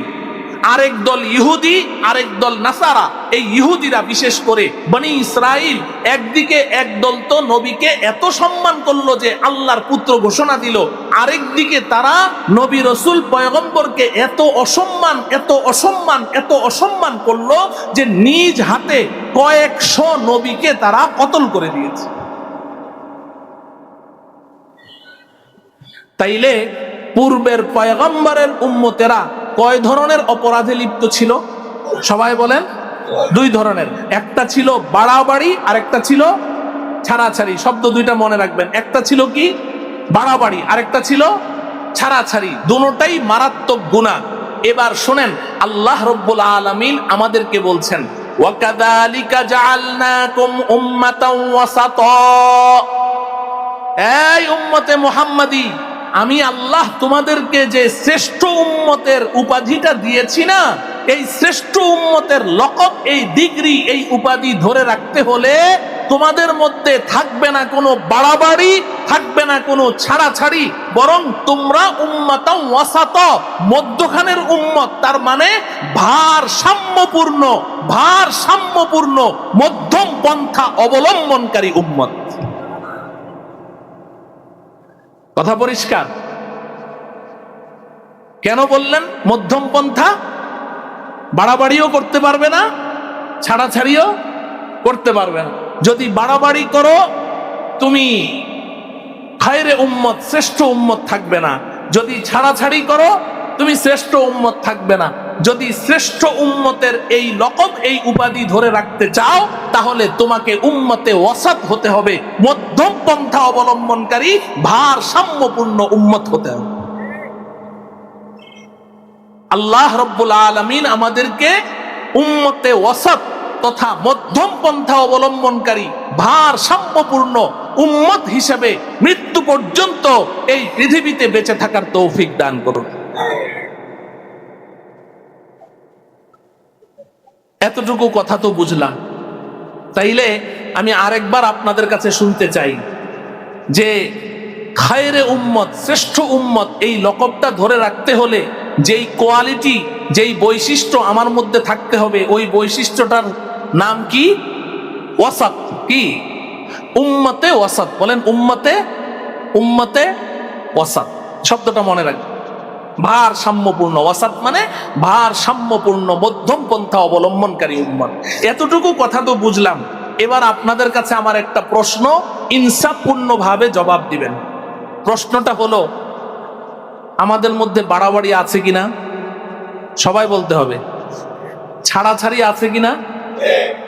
আরেক দল ইহুদি, আরেক দল নাসারা। এই ইহুদিরা বিশেষ করে বনি ইসরাইল, একদিকে একদল তো নবীকে এত সম্মান করলো যে আল্লাহর পুত্র ঘোষণা দিল, আরেক দিকে তারা নবী রাসূল পয়গম্বরকে এত অসম্মান, এত অসম্মান, এত অসম্মান করলো যে নিজ হাতে কয়েকশো নবীকে তারা কতল করে দিয়েছে। তাইলে পূর্বের পয়গম্বরের উম্মতেরা কয় ধরনের অপরাধে লিপ্ত ছিল? সবাই বলেন। দুই ধরনের। একটা ছিল বাড়াবাড়ি, আর একটা ছিল ছাড়াছাড়ি। শব্দ দুইটা মনে রাখবেন, একটা ছিল কি বাড়াবাড়ি, আর একটা ছিল ছাড়াছাড়ি। দুটোটাই মারাত্মক গুনাহ। এবার শুনেন, আল্লাহ রাব্বুল আলামিন আমাদেরকে বলছেন, ওয়াকাযালিকা জাআলনাকুম উম্মাতাও ওয়াসাতা। এই উম্মতে মুহাম্মাদি, আমি আল্লাহ তোমাদেরকে যে শ্রেষ্ঠ উম্মতের উপাধিটা দিয়েছি না, এই শ্রেষ্ঠ উম্মতের লকব, এই ডিগ্রি, এই উপাধি ধরে রাখতে হলে তোমাদের মধ্যে থাকবে না কোনো বাড়াবাড়ি, থাকবে না কোনো ছাড়াছাড়ি, বরং তোমরা উম্মাতাও ওয়াসাতা, মধ্যখানের উম্মত। তার মানে ভারসাম্যপূর্ণ, ভারসাম্যপূর্ণ মধ্যম পন্থা অবলম্বনকারী উম্মত। কথা পরিষ্কার? কেন বললেন মধ্যম পন্থা? বাড়াবাড়িও করতে পারবে না, ছাড়াছাড়িও করতে পারবে না। যদি বাড়াবাড়ি করো তুমি খায়রে উম্মত, শ্রেষ্ঠ উম্মত থাকবে না। যদি ছাড়াছাড়ি করো তুমি শ্রেষ্ঠ উম্মত থাকবে না। যদি শ্রেষ্ঠ উম্মতের এই লকব, এই উপাধি ধরে রাখতে চাও, তাহলে তোমাকে উম্মতে ওয়াসাত হতে হবে, মধ্যম পন্থা অবলম্বনকারী ভারসাম্যপূর্ণ উম্মত হতে হবে। আল্লাহ রাব্বুল আলামিন আমাদেরকে উম্মতে ওয়াসাত তথা মধ্যম পন্থা অবলম্বনকারী ভারসাম্যপূর্ণ উম্মত হিসেবে মৃত্যু পর্যন্ত এই পৃথিবীতে বেঁচে থাকার তৌফিক দান করুন। এতটুকু কথা তো বুঝলাম। তাইলে আমি আরেকবার আপনাদের কাছে শুনতে চাই যে খায়রে উম্মত, শ্রেষ্ঠ উম্মত, এই লকবটা ধরে রাখতে হলে যেই কোয়ালিটি, যেই বৈশিষ্ট্য আমার মধ্যে থাকতে হবে, ওই বৈশিষ্ট্যটার নাম কি? ওয়াসাত। কি? উম্মতে ওয়াসাত। বলেন উম্মতে, উম্মতে ওয়াসাত। শব্দটা মনে রাখবেন। ভারসাম্যপূর্ণ। ওয়াসাত মানে ভারসাম্যপূর্ণ, মধ্যম পন্থা অবলম্বনকারী উম্মত। এতটুকু কথা তো বুঝলাম। এবার আপনাদের কাছে আমার একটা প্রশ্ন, ইনসাফপূর্ণ ভাবে জবাব দিবেন। প্রশ্নটা হলো, আমাদের মধ্যে বাড়াবাড়ি আছে কিনা? সবাই বলতে হবে। ছাড়াছাড়ি আছে কিনা?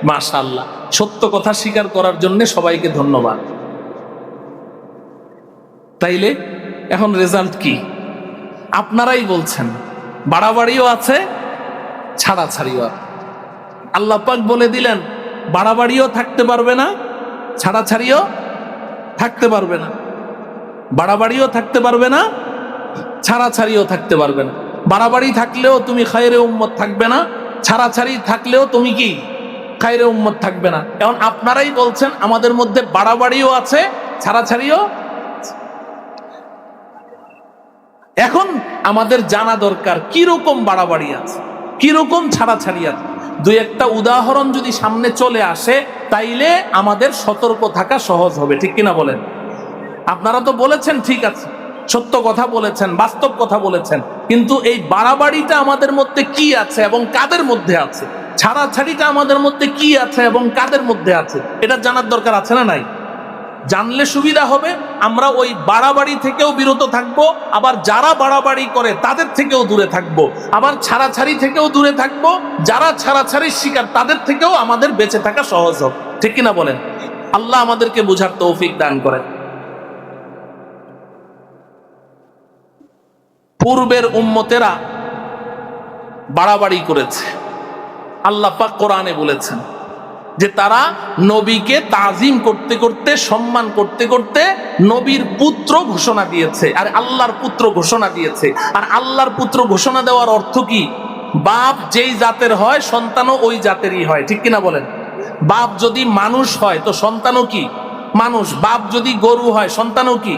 মাশাআল্লাহ। সত্য কথা স্বীকার করার জন্য সবাইকে ধন্যবাদ। তাইলে এখন রেজাল্ট কি? আপনারাই বলছেন বাড়াবাড়িও আছে, ছাড়াছাড়িও আছে। আল্লাহ পাক বলে দিলেন বাড়াবাড়িও থাকতে পারবে না, ছাড়াছাড়িও থাকতে পারবে না। বাড়াবাড়িও থাকতে পারবে না, ছাড়াছাড়িও থাকতে পারবে না। বাড়াবাড়ি থাকলেও তুমি খায়রে উম্মত থাকবে না, ছাড়াছাড়ি থাকলেও তুমি কি খায়রে উম্মত থাকবে না। এখন আপনারাই বলছেন আমাদের মধ্যে বাড়াবাড়িও আছে, ছাড়াছাড়িও। এখন আমাদের জানা দরকার কিরকম বাড়াবাড়ি আছে, কিরকম ছাড়াছাড়ি আছে। দুই একটা উদাহরণ যদি সামনে চলে আসে তাইলে আমাদের সতর্ক থাকা সহজ হবে, ঠিক কিনা বলেন? আপনারা তো বলেছেন ঠিক আছে, সত্য কথা বলেছেন, বাস্তব কথা বলেছেন, কিন্তু এই বাড়াবাড়িটা আমাদের মধ্যে কি আছে এবং কাদের মধ্যে আছে, ছাড়াছাড়িটা আমাদের মধ্যে কি আছে এবং কাদের মধ্যে আছে, এটা জানার দরকার আছে না নাই? জানলে সুবিধা হবে, আমরা ওই বাড়াবাড়ি থেকেও বিরত থাকবো, আবার যারা বাড়াবাড়ি করে তাদের থেকেও দূরে থাকবো, আবার ছাড়াছাড়ি থেকেও দূরে থাকবো, যারা ছাড়াছাড়ির শিকার তাদের থেকেও আমাদের বেঁচে থাকা সহজ হবে, ঠিক কিনা বলেন? আল্লাহ আমাদেরকে বুঝার তৌফিক দান করেন। পূর্বের উম্মতেরা বাড়াবাড়ি করেছে। আল্লাহ পাক কোরআনে বলেছেন যে তারা নবীকে তাজিম করতে করতে, সম্মান করতে করতে নবীর পুত্র ঘোষণা দিয়েছে, আর আল্লাহর পুত্র ঘোষণা দিয়েছে। আর আল্লাহর পুত্র ঘোষণা দেওয়ার অর্থ কি? বাপ যেই জাতের হয় সন্তানও ওই জাতেরই হয়, ঠিক কিনা বলেন? বাপ যদি মানুষ হয় তো সন্তানও কি মানুষ, বাপ যদি গরু হয় সন্তানও কি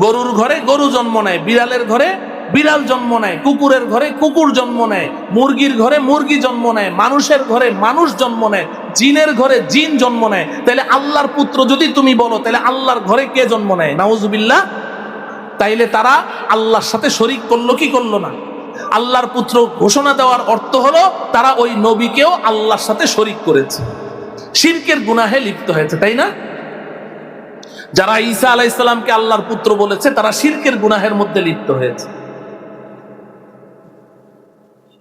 গরুর ঘরে গরু জন্ম নেয়, বিড়ালের ঘরে বিড়াল জন্ম নেয়, কুকুরের ঘরে কুকুর জন্ম নেয়, মুরগির ঘরে মুরগি জন্ম নেয়, মানুষের ঘরে মানুষ জন্ম নেয়, জিনের ঘরে জিন জন্ম নেয়। তাইলে আল্লাহর পুত্র যদি তুমি বলো, তাহলে আল্লাহর ঘরে কে জন্ম নেয়? নাউজুবিল্লাহ। তাইলে তারা আল্লাহর সাথে শরীক করলো কি করলো না? আল্লাহর পুত্র ঘোষণা দেওয়ার অর্থ হলো তারা ওই নবীকেও আল্লাহর সাথে শরীক করেছে, শিরকের গুনাহে লিপ্ত হয়েছে, তাই না? যারা ঈসা আলাইহিস সালামকে আল্লাহর পুত্র বলেছে তারা শিরকের গুনাহের মধ্যে লিপ্ত হয়েছে।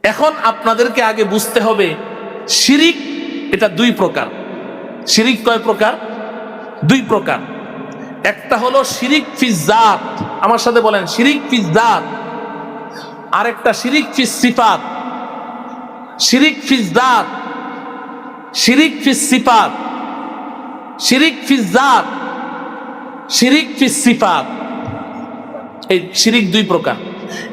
এখন আপনাদেরকে আগে বুঝতে হবে শিরিক এটা দুই প্রকার। শিরিক কয় প্রকার? দুই প্রকার। একটা হলো শিরিক ফিজ জাত, আমার সাথে বলেন শিরিক ফিজ জাত। আরেকটা শিরিক ফিজ সিফাত। শিরিক ফিজ জাত, শিরিক ফিজ সিফাত, শিরিক ফিজ জাত, শিরিক ফিজ সিফাত। এই শিরিক দুই প্রকার।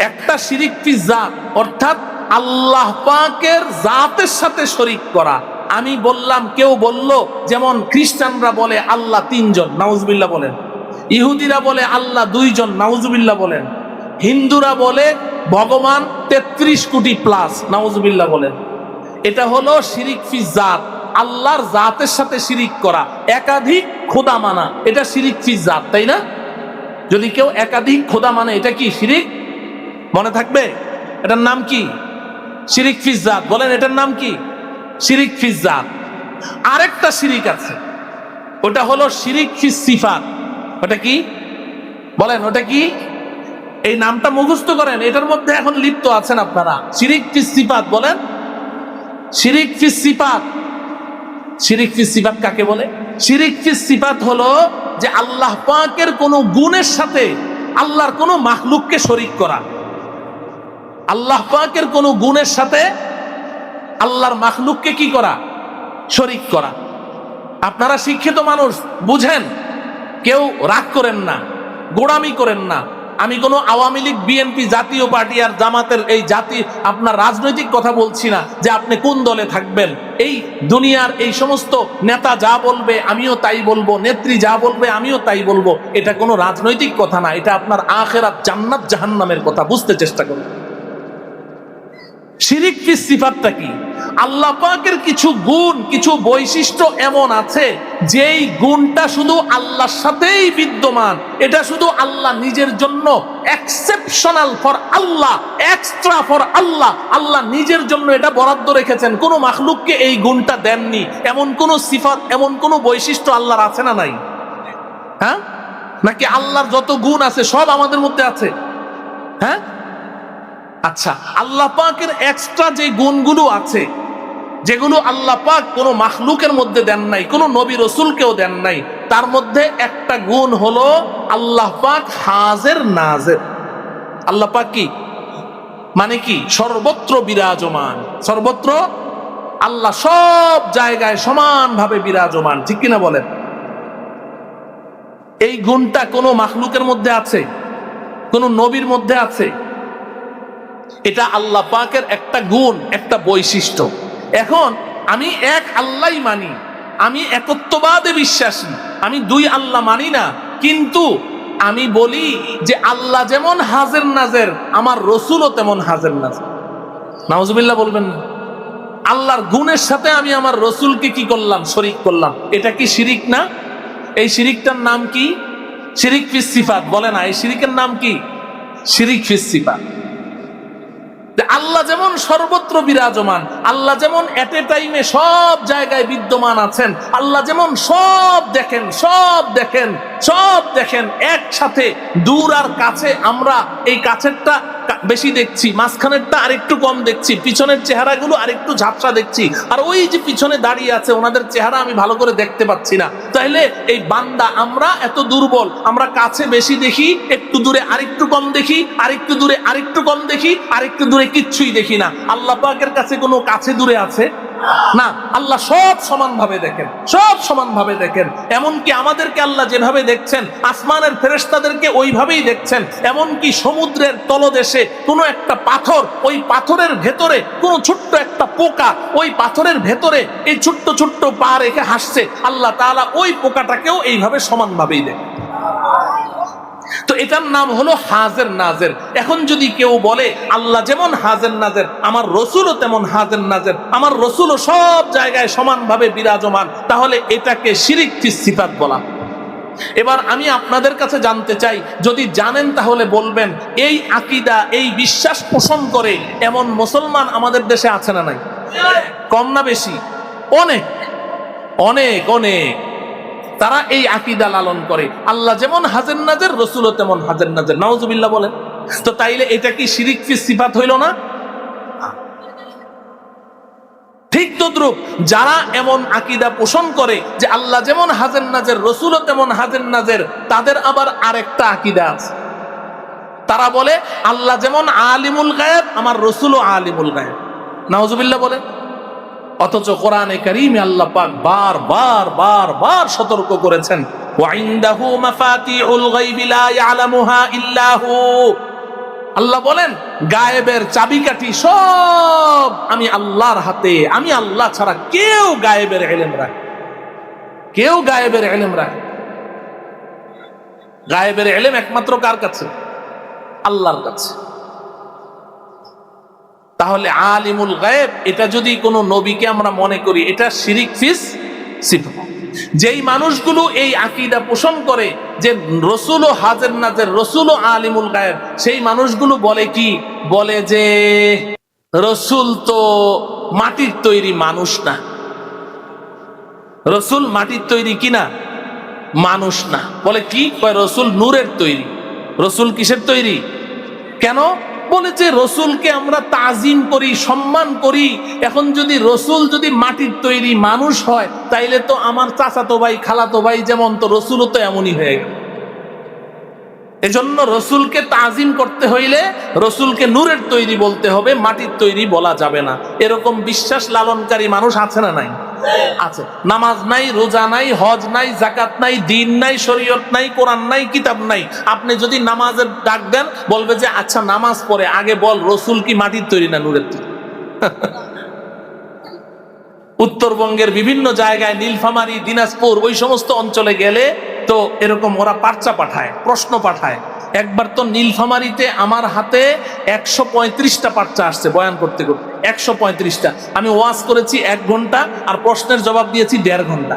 একটা শিরিক ফিজ জাত, অর্থাৎ আল্লাহ পাকের জাতের সাথে শরীক করা। আমি বললাম, কেউ বলল, যেমন খ্রিস্টানরা বলে আল্লাহ তিনজন, নাউজুবিল্লাহ বলেন। ইহুদিরা বলে আল্লাহ দুইজন, নাউজুবিল্লাহ বলেন। হিন্দুরা বলে ভগবান 33 কোটি প্লাস, নাউজুবিল্লাহ বলেন। এটা হলো শিরিক ফি জাত, আল্লাহর জাতের সাথে শিরিক করা, একাধিক খোদা মানা, এটা শিরিক ফি জাত, তাই না? যদি কেউ একাধিক খোদা মানে এটা কি শিরিক? মনে থাকবে এটার নাম কি? শিরিক ফি জাত। বলেন এটার নাম কি? শিরিক ফি জাত। আরেকটা শিরিক আছে, ওটা হলো শিরিক ফি সিফাত। ওটা কি? বলেন ওটা কি? এই নামটা মুখস্থ করেন, এটার মধ্যে এখন লিপ্ত আছেন আপনারা। শিরিক ফি সিফাত বলেন। শিরিক ফি সিফাত। শিরিক ফি সিফাত কাকে বলে? শিরিক ফি সিফাত হলো যে আল্লাহ পাকের কোন গুণের সাথে আল্লাহর কোন মাখলুককে শরীক করা। আল্লাহ পাকের কোন গুণের সাথে আল্লাহর মাখলুককে কি করা? শরীক করা। আপনারা শিক্ষিত মানুষ, বুঝেন, কেউ রাগ করেন না, গোড়ামি করেন না। আমি কোনো আওয়ামী লীগ, বিএনপি, জাতীয় পার্টি আর জামাতের এই জাতি আপনার রাজনৈতিক কথা বলছি না যে আপনি কোন দলে থাকবেন। এই দুনিয়ার এই সমস্ত নেতা যা বলবে আমিও তাই বলবো, নেত্রী যা বলবে আমিও তাই বলবো, এটা কোনো রাজনৈতিক কথা না, এটা আপনার আখিরাত, জান্নাত জাহান্নামের কথা। বুঝতে চেষ্টা করুন। শিরিক ফি সিফাতটা কি? আল্লাহ পাকের কিছু গুণ, কিছু বৈশিষ্ট্য এমন আছে যেই গুণটা শুধু আল্লাহর সাথেই বিদ্যমান, এটা শুধু আল্লাহ নিজের জন্য, exceptional for Allah, extra for Allah. Allah নিজের জন্য এটা বরাদ্দ রেখেছেন, কোনো মাখলুককে এই গুণটা দেননি। এমন কোন সিফাত, এমন কোন বৈশিষ্ট্য আল্লাহর আছে না নাই? হ্যাঁ, নাকি আল্লাহর যত গুণ আছে সব আমাদের মধ্যে আছে? হ্যাঁ, আচ্ছা, আল্লাহ পাকের এক্সট্রা যে গুণগুলো আছে, যেগুলো আল্লাহ পাক কোনো মাখলুকের মধ্যে দেন নাই, কোনো নবী রসুলকেও দেন নাই, তার মধ্যে একটা গুণ হলো আল্লাহ পাক হাজের নাজের। আল্লাহ পাক কি? মানে কি? সর্বত্র বিরাজমান, সর্বত্র আল্লাহ সব জায়গায় সমানভাবে বিরাজমান, ঠিক কিনা বলেন? এই গুণটা কোন মাখলুকের মধ্যে আছে? কোন নবীর মধ্যে আছে? এটা আল্লাহ পাকের একটা গুণ, একটা বৈশিষ্ট্য। এখন আমি এক আল্লাহ মানি, আমি একত্ববাদে বিশ্বাসী, আমি দুই আল্লাহ মানি না, কিন্তু আমি বলি যে আল্লাহ যেমন হাজের নাজের, আমার রসুলও তেমন হাজের নাজের। নাউজুবিল্লাহ বলবেন না? আল্লাহর গুণের সাথে আমি আমার রসুলকে কি করলাম? শরীক করলাম। এটা কি শিরিক না? এই শিরিকটার নাম কি? শিরিক ফিস সিফাত। বলে না, এই শিরিকের নাম কি? শিরিক ফিস সিফাত। আল্লাহ যেমন সর্বত্র বিরাজমান, আল্লাহ যেমন এট এ টাইমে সব জায়গায় বিদ্যমান আছেন, আল্লাহ যেমন সব দেখেন, সব দেখেন, সব দেখেন একসাথে, দূর আর কাছে। আমরা এই কাছেরটা বেশি দেখছি, মাঝখানেরটা আরেকটু কম দেখছি, পিছনের চেহারাগুলো আরেকটু ঝাপসা দেখছি, আর ওই যে পিছনে দাঁড়িয়ে আছে ওনাদের চেহারা আমি ভালো করে দেখতে পাচ্ছি না। তাইলে এই বান্দা, আমরা এত দুর্বল, আমরা কাছে বেশি দেখি, একটু দূরে আরেকটু কম দেখি, আরেকটু দূরে আরেকটু কম দেখি, আরেকটু দূরে কিচ্ছুই দেখি না। আল্লাহ পাকের কাছে কোনো কাছে দূরে আছে না? আল্লাহ সব সমানভাবে দেখেন, সব সমানভাবে দেখেন। এমনকি আমাদেরকে আল্লাহ যেভাবে দেখছেন, আসমানের ফেরেশতাদেরকে ওইভাবেই দেখছেন। এমনকি সমুদ্রের তলদেশে কোনো একটা পাথর, ওই পাথরের ভেতরে কোনো ছোট্ট একটা পোকা, ওই পাথরের ভেতরে এই ছোট্ট ছোট্ট পা রেখে হাসছে, আল্লাহ তাআলা ওই পোকাটাকেও এইভাবে সমানভাবেই দেখেন। তো এটার নাম হলো হাজের নাজের। এখন যদি কেউ বলে আল্লাহ যেমন হাজের নাজের, আমার রসুলও তেমন হাজের নাজের, আমার রসুলও সব জায়গায় সমানভাবে বিরাজমান, তাহলে এটাকে শিরিক ফিস সিফাত বলা। এবার আমি আপনাদের কাছে জানতে চাই, যদি জানেন তাহলে বলবেন, এই আকীদা, এই বিশ্বাস পোষণ করে এমন মুসলমান আমাদের দেশে আছে না নাই? কম না বেশি? অনেক অনেক অনেক। তারা এই আকীদা লালন করে, আল্লাহ যেমন হাজের নাজের, রসুলও তেমন হাজের নাজের। নাউজুবিল্লাহ বলেন। তো তাইলে এটা কি শিরিক ফিস সিফাত হইল না? ঠিক তদ্রুপ যারা এমন আকীদা পোষণ করে যে আল্লাহ যেমন হাজের নাজের, রসুলও তেমন হাজের নাজের, তাদের আবার আরেকটা আকীদা আছে। তারা বলে আল্লাহ যেমন আলিমুল গায়ব, আমার রসুলও আলিমুল গায়ব। নাউজুবিল্লাহ বলেন। অথচ কোরআনে কারীমে আল্লাহ পাক বার বার বার বার সতর্ক করেছেন, ওয়া ইনদাহু মাফাতিহুল গায়বি লা ইয়ালামুহা ইল্লা হু। আল্লাহ বলেন, গায়েবের চাবিকাঠি সব আমি আল্লাহর হাতে, আমি আল্লাহ ছাড়া কেউ গায়েবের ইলম রাখে, কেউ গায়েবের ইলম রাখে। গায়েবের ইলম একমাত্র কার কাছে? আল্লাহর কাছে। তাহলে আলিমুল গায়েব, এটা যদি কোনো নবীকে আমরা মনে করি, এটা শিরিক ফিস সিফাত। যেই মানুষগুলো এই আকীদা পোষণ করে যে রসুলও হাজের নাজের, রসুলও আলিমুল গায়েব, সেই মানুষগুলো বলে কি? বলে যে রসুল তো মাটির তৈরি, মানুষ না। রসুল মাটির তৈরি কিনা? মানুষ না। বলে কি? রসুল নূরের তৈরি। রসুল কিসের তৈরি? কেন? বলেছে রসুলকে আমরা তাজিম করি, সম্মান করি। এখন যদি রসুল যদি মাটির তৈরি মানুষ হয়, তাইলে তো আমার চাচাতো ভাই, খালাতো ভাই যেমন, তো রসুলও তো এমনই হয়ে গেল। এজন্য রসুলকে তাজিম করতে হইলে রসুলকে নূরের তৈরি বলতে হবে, মাটির তৈরি বলা যাবে না। এরকম বিশ্বাস লালনকারী মানুষ আছে না নাই? আছে। নামাজ নাই, রোজা নাই, হজ নাই, যাকাত নাই, দিন নাই, শরীয়ত নাই, কোরআন নাই, কিতাব নাই। আপনি যদি নামাজের ডাক দেন, বলবে যে আচ্ছা নামাজ পড়ে আগে বল, রসুল কি মাটির তৈরি না নূরের তৈরি? উত্তরবঙ্গের বিভিন্ন জায়গায়, নীলফামারী, দিনাজপুর, ওই সমস্ত অঞ্চলে গেলে তো এরকম ওরা পার্চা পাঠায়, প্রশ্ন পাঠায়। একবার তো নীলফামারীতে আমার হাতে 135টা পার্চা আসছে বয়ান করতে করতে, 135টা। আমি ওয়াজ করেছি 1 ঘন্টা, আর প্রশ্নের জবাব দিয়েছি 1.5 ঘন্টা।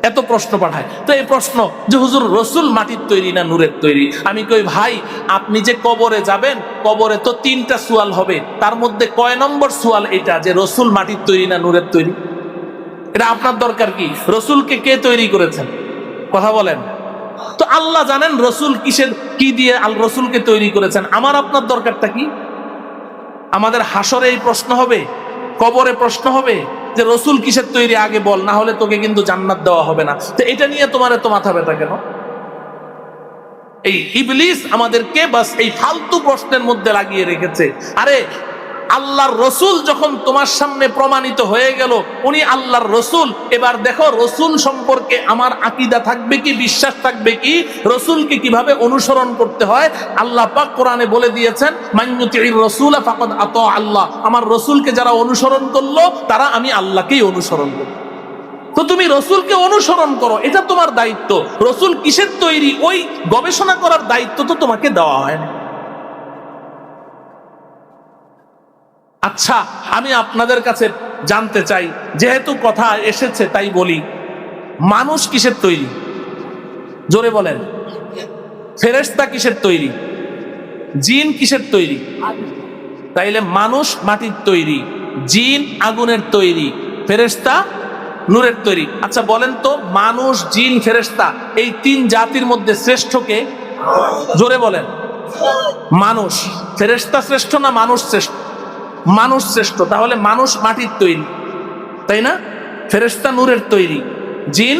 এত প্রশ্ন পাঠায়। তো এই প্রশ্ন যে হুজুর রসুল মাটির তৈরি না নূরের তৈরি? আমি কই ভাই, আপনি যে কবরে যাবেন, কবরে তো 3টা সুয়াল হবে, তার মধ্যে কয় নম্বর সুয়াল এটা যে রসুল মাটির তৈরি না নূরের তৈরি? এটা আপনার দরকার কি? রসুলকে কে তৈরি করেছেন? কথা বলেন। তো আল্লাহ জানেন রসুল কিসের, কি দিয়ে আল রসুলকে তৈরি করেছেন। আমার আপনার দরকারটা কি? আমাদের হাসরে এই প্রশ্ন হবে, কবরে প্রশ্ন হবে যে রসুল কিসের তৈরি আগে বল, না হলে তোকে কিন্তু জান্নাত দেওয়া হবে না। তো এটা নিয়ে তোমার এত মাথা ব্যথা কেন? এই ইবলিস আমাদেরকে বাস এই ফালতু প্রশ্নের মধ্যে লাগিয়ে রেখেছে। আরে আল্লাহর রসুল যখন তোমার সামনে প্রমাণিত হয়ে গেল উনি আল্লাহর রসুল, এবার দেখো রসুল সম্পর্কে আমার আকীদা থাকবে কি, বিশ্বাস থাকবে কি, রসুলকে কিভাবে অনুসরণ করতে হয়। আল্লাহ পাক কোরআনে বলে দিয়েছেন, মাইয়ুতির রাসূল ফাকাদ আতা আল্লাহ, আমার রসুলকে যারা অনুসরণ করলো তারা আমি আল্লাহকেই অনুসরণ করব। তো তুমি রসুলকে অনুসরণ করো, এটা তোমার দায়িত্ব। রসুল কিসের তৈরি ওই গবেষণা করার দায়িত্ব তো তোমাকে দেওয়া হয় না। আচ্ছা, আমি আপনাদের কাছে জানতে চাই, যেহেতু কথা এসেছে তাই বলি, মানুষ কিসের তৈরি? জোরে বলেন। ফেরেশতা কিসের তৈরি? জিন কিসের তৈরি? তাইলে মানুষ মাটির তৈরি, জিন আগুনের তৈরি, ফেরেশতা নূরের তৈরি। আচ্ছা বলেন তো, মানুষ, জিন, ফেরেশতা এই তিন জাতির মধ্যে শ্রেষ্ঠ কে? জোরে বলেন। মানুষ। ফেরেশতা শ্রেষ্ঠ না মানুষ শ্রেষ্ঠ? মানুষ শ্রেষ্ঠ। তাহলে মানুষ মাটির তৈরি, তাই না? ফেরেশতা নূরের তৈরি, জিন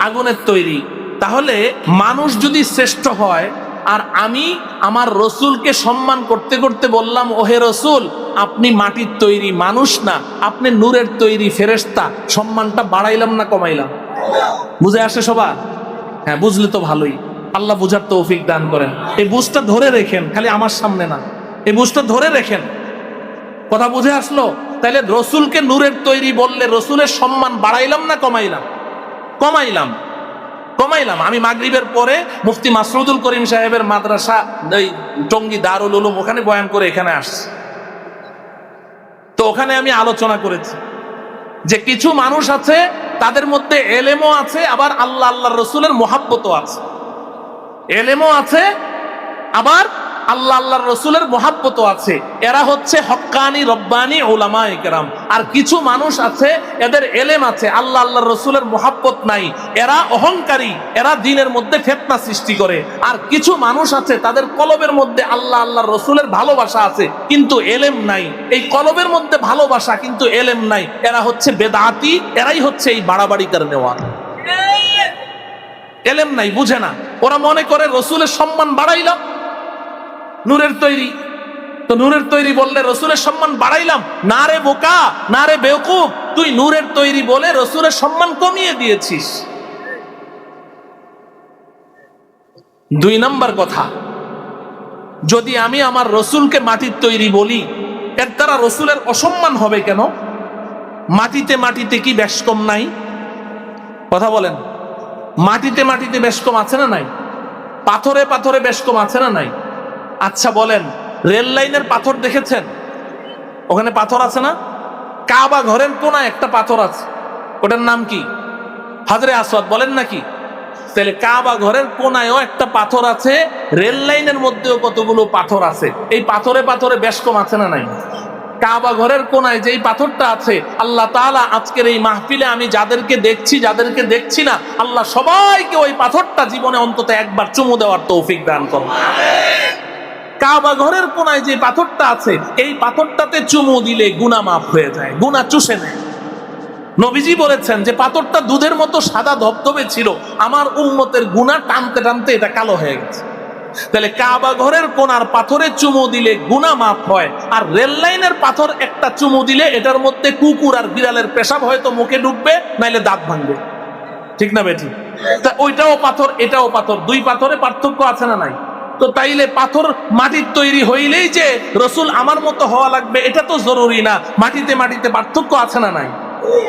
আগুনের তৈরি। তাহলে মানুষ যদি শ্রেষ্ঠ হয়, আর আমি আমার রসুলকে সম্মান করতে করতে বললাম, ওহে রসুল আপনি মাটির তৈরি, মানুষ না, আপনি নূরের তৈরি, ফেরেশতা, সম্মানটা বাড়াইলাম না কমাইলাম? বুঝে আসে সবার? হ্যাঁ, বুঝলে তো ভালোই। আল্লাহ বুঝার তৌফিক দান করেন। এই বুঝটা ধরে রেখেন, খালি আমার সামনে না, এই বুঝটা ধরে রেখেন। কথা বুঝে আসলো? তাইলে রসুলকে নূরের তৈরি বললে রসুলের সম্মান বাড়াইলাম না কমাইলাম? কমাইলাম, কমাইলাম। আমি মাগরিবের পরে মুফতি মাসরুদুল করিম সাহেবের মাদ্রাসা টঙ্গী দারুল উলুম, ওখানে বয়ান করে এখানে আসছি। তো ওখানে আমি আলোচনা করেছি যে কিছু মানুষ আছে তাদের মধ্যে এলেমও আছে, আবার আল্লাহ আল্লাহর রসুলের মোহাব্বতও আছে। এলেমও আছে, আবার আল্লাহ আল্লাহর রসুলের মোহাব্বতও আছে। এরা হচ্ছে হক্কানি রব্বানি উলামায়ে কেরাম। আর কিছু মানুষ আছে এদের এলেম আছে, আল্লাহ আল্লাহর রসুলের মোহাব্বত নাই, এরা অহংকারী, এরা দ্বীনের মধ্যে ফিতনা সৃষ্টি করে। আর কিছু মানুষ আছে তাদের কলবের মধ্যে আল্লাহ আল্লাহর রসুলের ভালোবাসা আছে কিন্তু এলেম নাই। এই কলবের মধ্যে ভালোবাসা কিন্তু এলেম নাই, এরা হচ্ছে বেদাতি, এরাই হচ্ছে এই বাড়াবাড়ি করে নেওয়া। এলেম নাই, বুঝে না। ওরা মনে করে রসুলের সম্মান বাড়াইলাম, নূরের তৈরি, তো নূরের তৈরি বললে রসুলের সম্মান বাড়াইলাম। না রে বোকা, না রে বেওকুফ, তুই নূরের তৈরি বলে রসুলের সম্মান কমিয়ে দিয়েছিস। দুই নাম্বার কথা, যদি আমি আমার রসুলকে মাটির তৈরি বলি, এর দ্বারা রসুলের অসম্মান হবে কেন? মাটিতে মাটিতে কি বেশ কম নাই? কথা বলেন। মাটিতে মাটিতে বেশ কম আছে না নাই? পাথরে পাথরে বেশ কম আছে না নাই? আচ্ছা বলেন, রেল লাইনের পাথর দেখেছেন? ওখানে পাথর আছে না? কাবা ঘরের কোনায় একটা পাথর আছে, ওটার নাম কি? হাজরে আসওয়াদ, বলেন নাকি? তাহলে কাবা ঘরের কোনায়ও একটা পাথর আছে, রেল লাইনের মধ্যেও কতগুলো পাথর আছে। এই পাথরে পাথরে বেশ কম আছে না নাই? কাবা ঘরের কোনায় যেই পাথরটা আছে, আল্লাহ তাআলা আজকের এই মাহফিলে আমি যাদেরকে দেখছি, যাদেরকে দেখছি না, আল্লাহ সবাইকে ওই পাথরটা জীবনে অন্তত একবার চুমু দেওয়ার তৌফিক দান করুন। কাবা ঘরের কোনায় যে পাথরটা আছে, এই পাথরটাতে চুমু দিলে গুনাহ মাফ হয়ে যায়, গুনাহ চুষে নেয়। নবীজি বলেছেন যে পাথরটা দুধের মতো সাদা ধবধবে ছিল, আমার উম্মতের গুনাহ টানতে টানতে এটা কালো হয়ে গেছে। তাহলে কাবা ঘরের কোনার পাথরে চুমু দিলে গুনাহ মাফ হয়, আর রেল লাইনের পাথর একটা চুমু দিলে এটার মধ্যে কুকুর আর বিড়ালের পেশাব হয়তো মুখে ঢুকবে, নাইলে দাঁত ভাঙবে। ঠিক না বেঠিক? তা ওইটাও পাথর, এটাও পাথর, দুই পাথরে পার্থক্য আছে না নাই? তো তাইলে পাথর মাটির তৈরি হইলেই যে রসুল আমার মতো হওয়া লাগবে এটা তো জরুরি না। মাটিতে মাটিতে পার্থক্য আছে না নাই?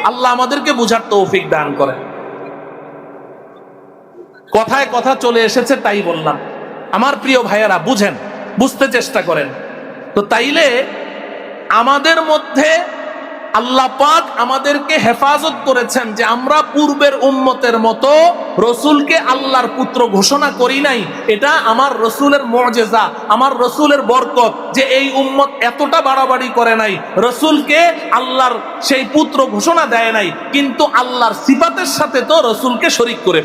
আল্লাহ আমাদেরকে বুঝার তৌফিক দান করে। কথায় কথা চলে এসেছে তাই বললাম। আমার প্রিয় ভাইয়েরা, বুঝেন, বুঝতে চেষ্টা করেন। তো তাইলে আমাদের মধ্যে আল্লাহ পাক আমাদেরকে হেফাজত করেছেন যে আমরা পূর্বের উম্মতের মতো রসুলকে আল্লাহর পুত্র ঘোষণা করি নাই। এটা আমার রসুলের মুআজিজা, আমার রসুলের বরকত যে এই উম্মত এতটা বাড়াবাড়ি করে নাই, রসুলকে আল্লাহর সেই পুত্র ঘোষণা দেয় নাই, কিন্তু আল্লাহর সিফাতের সাথে তো রসুলকে শরীক করে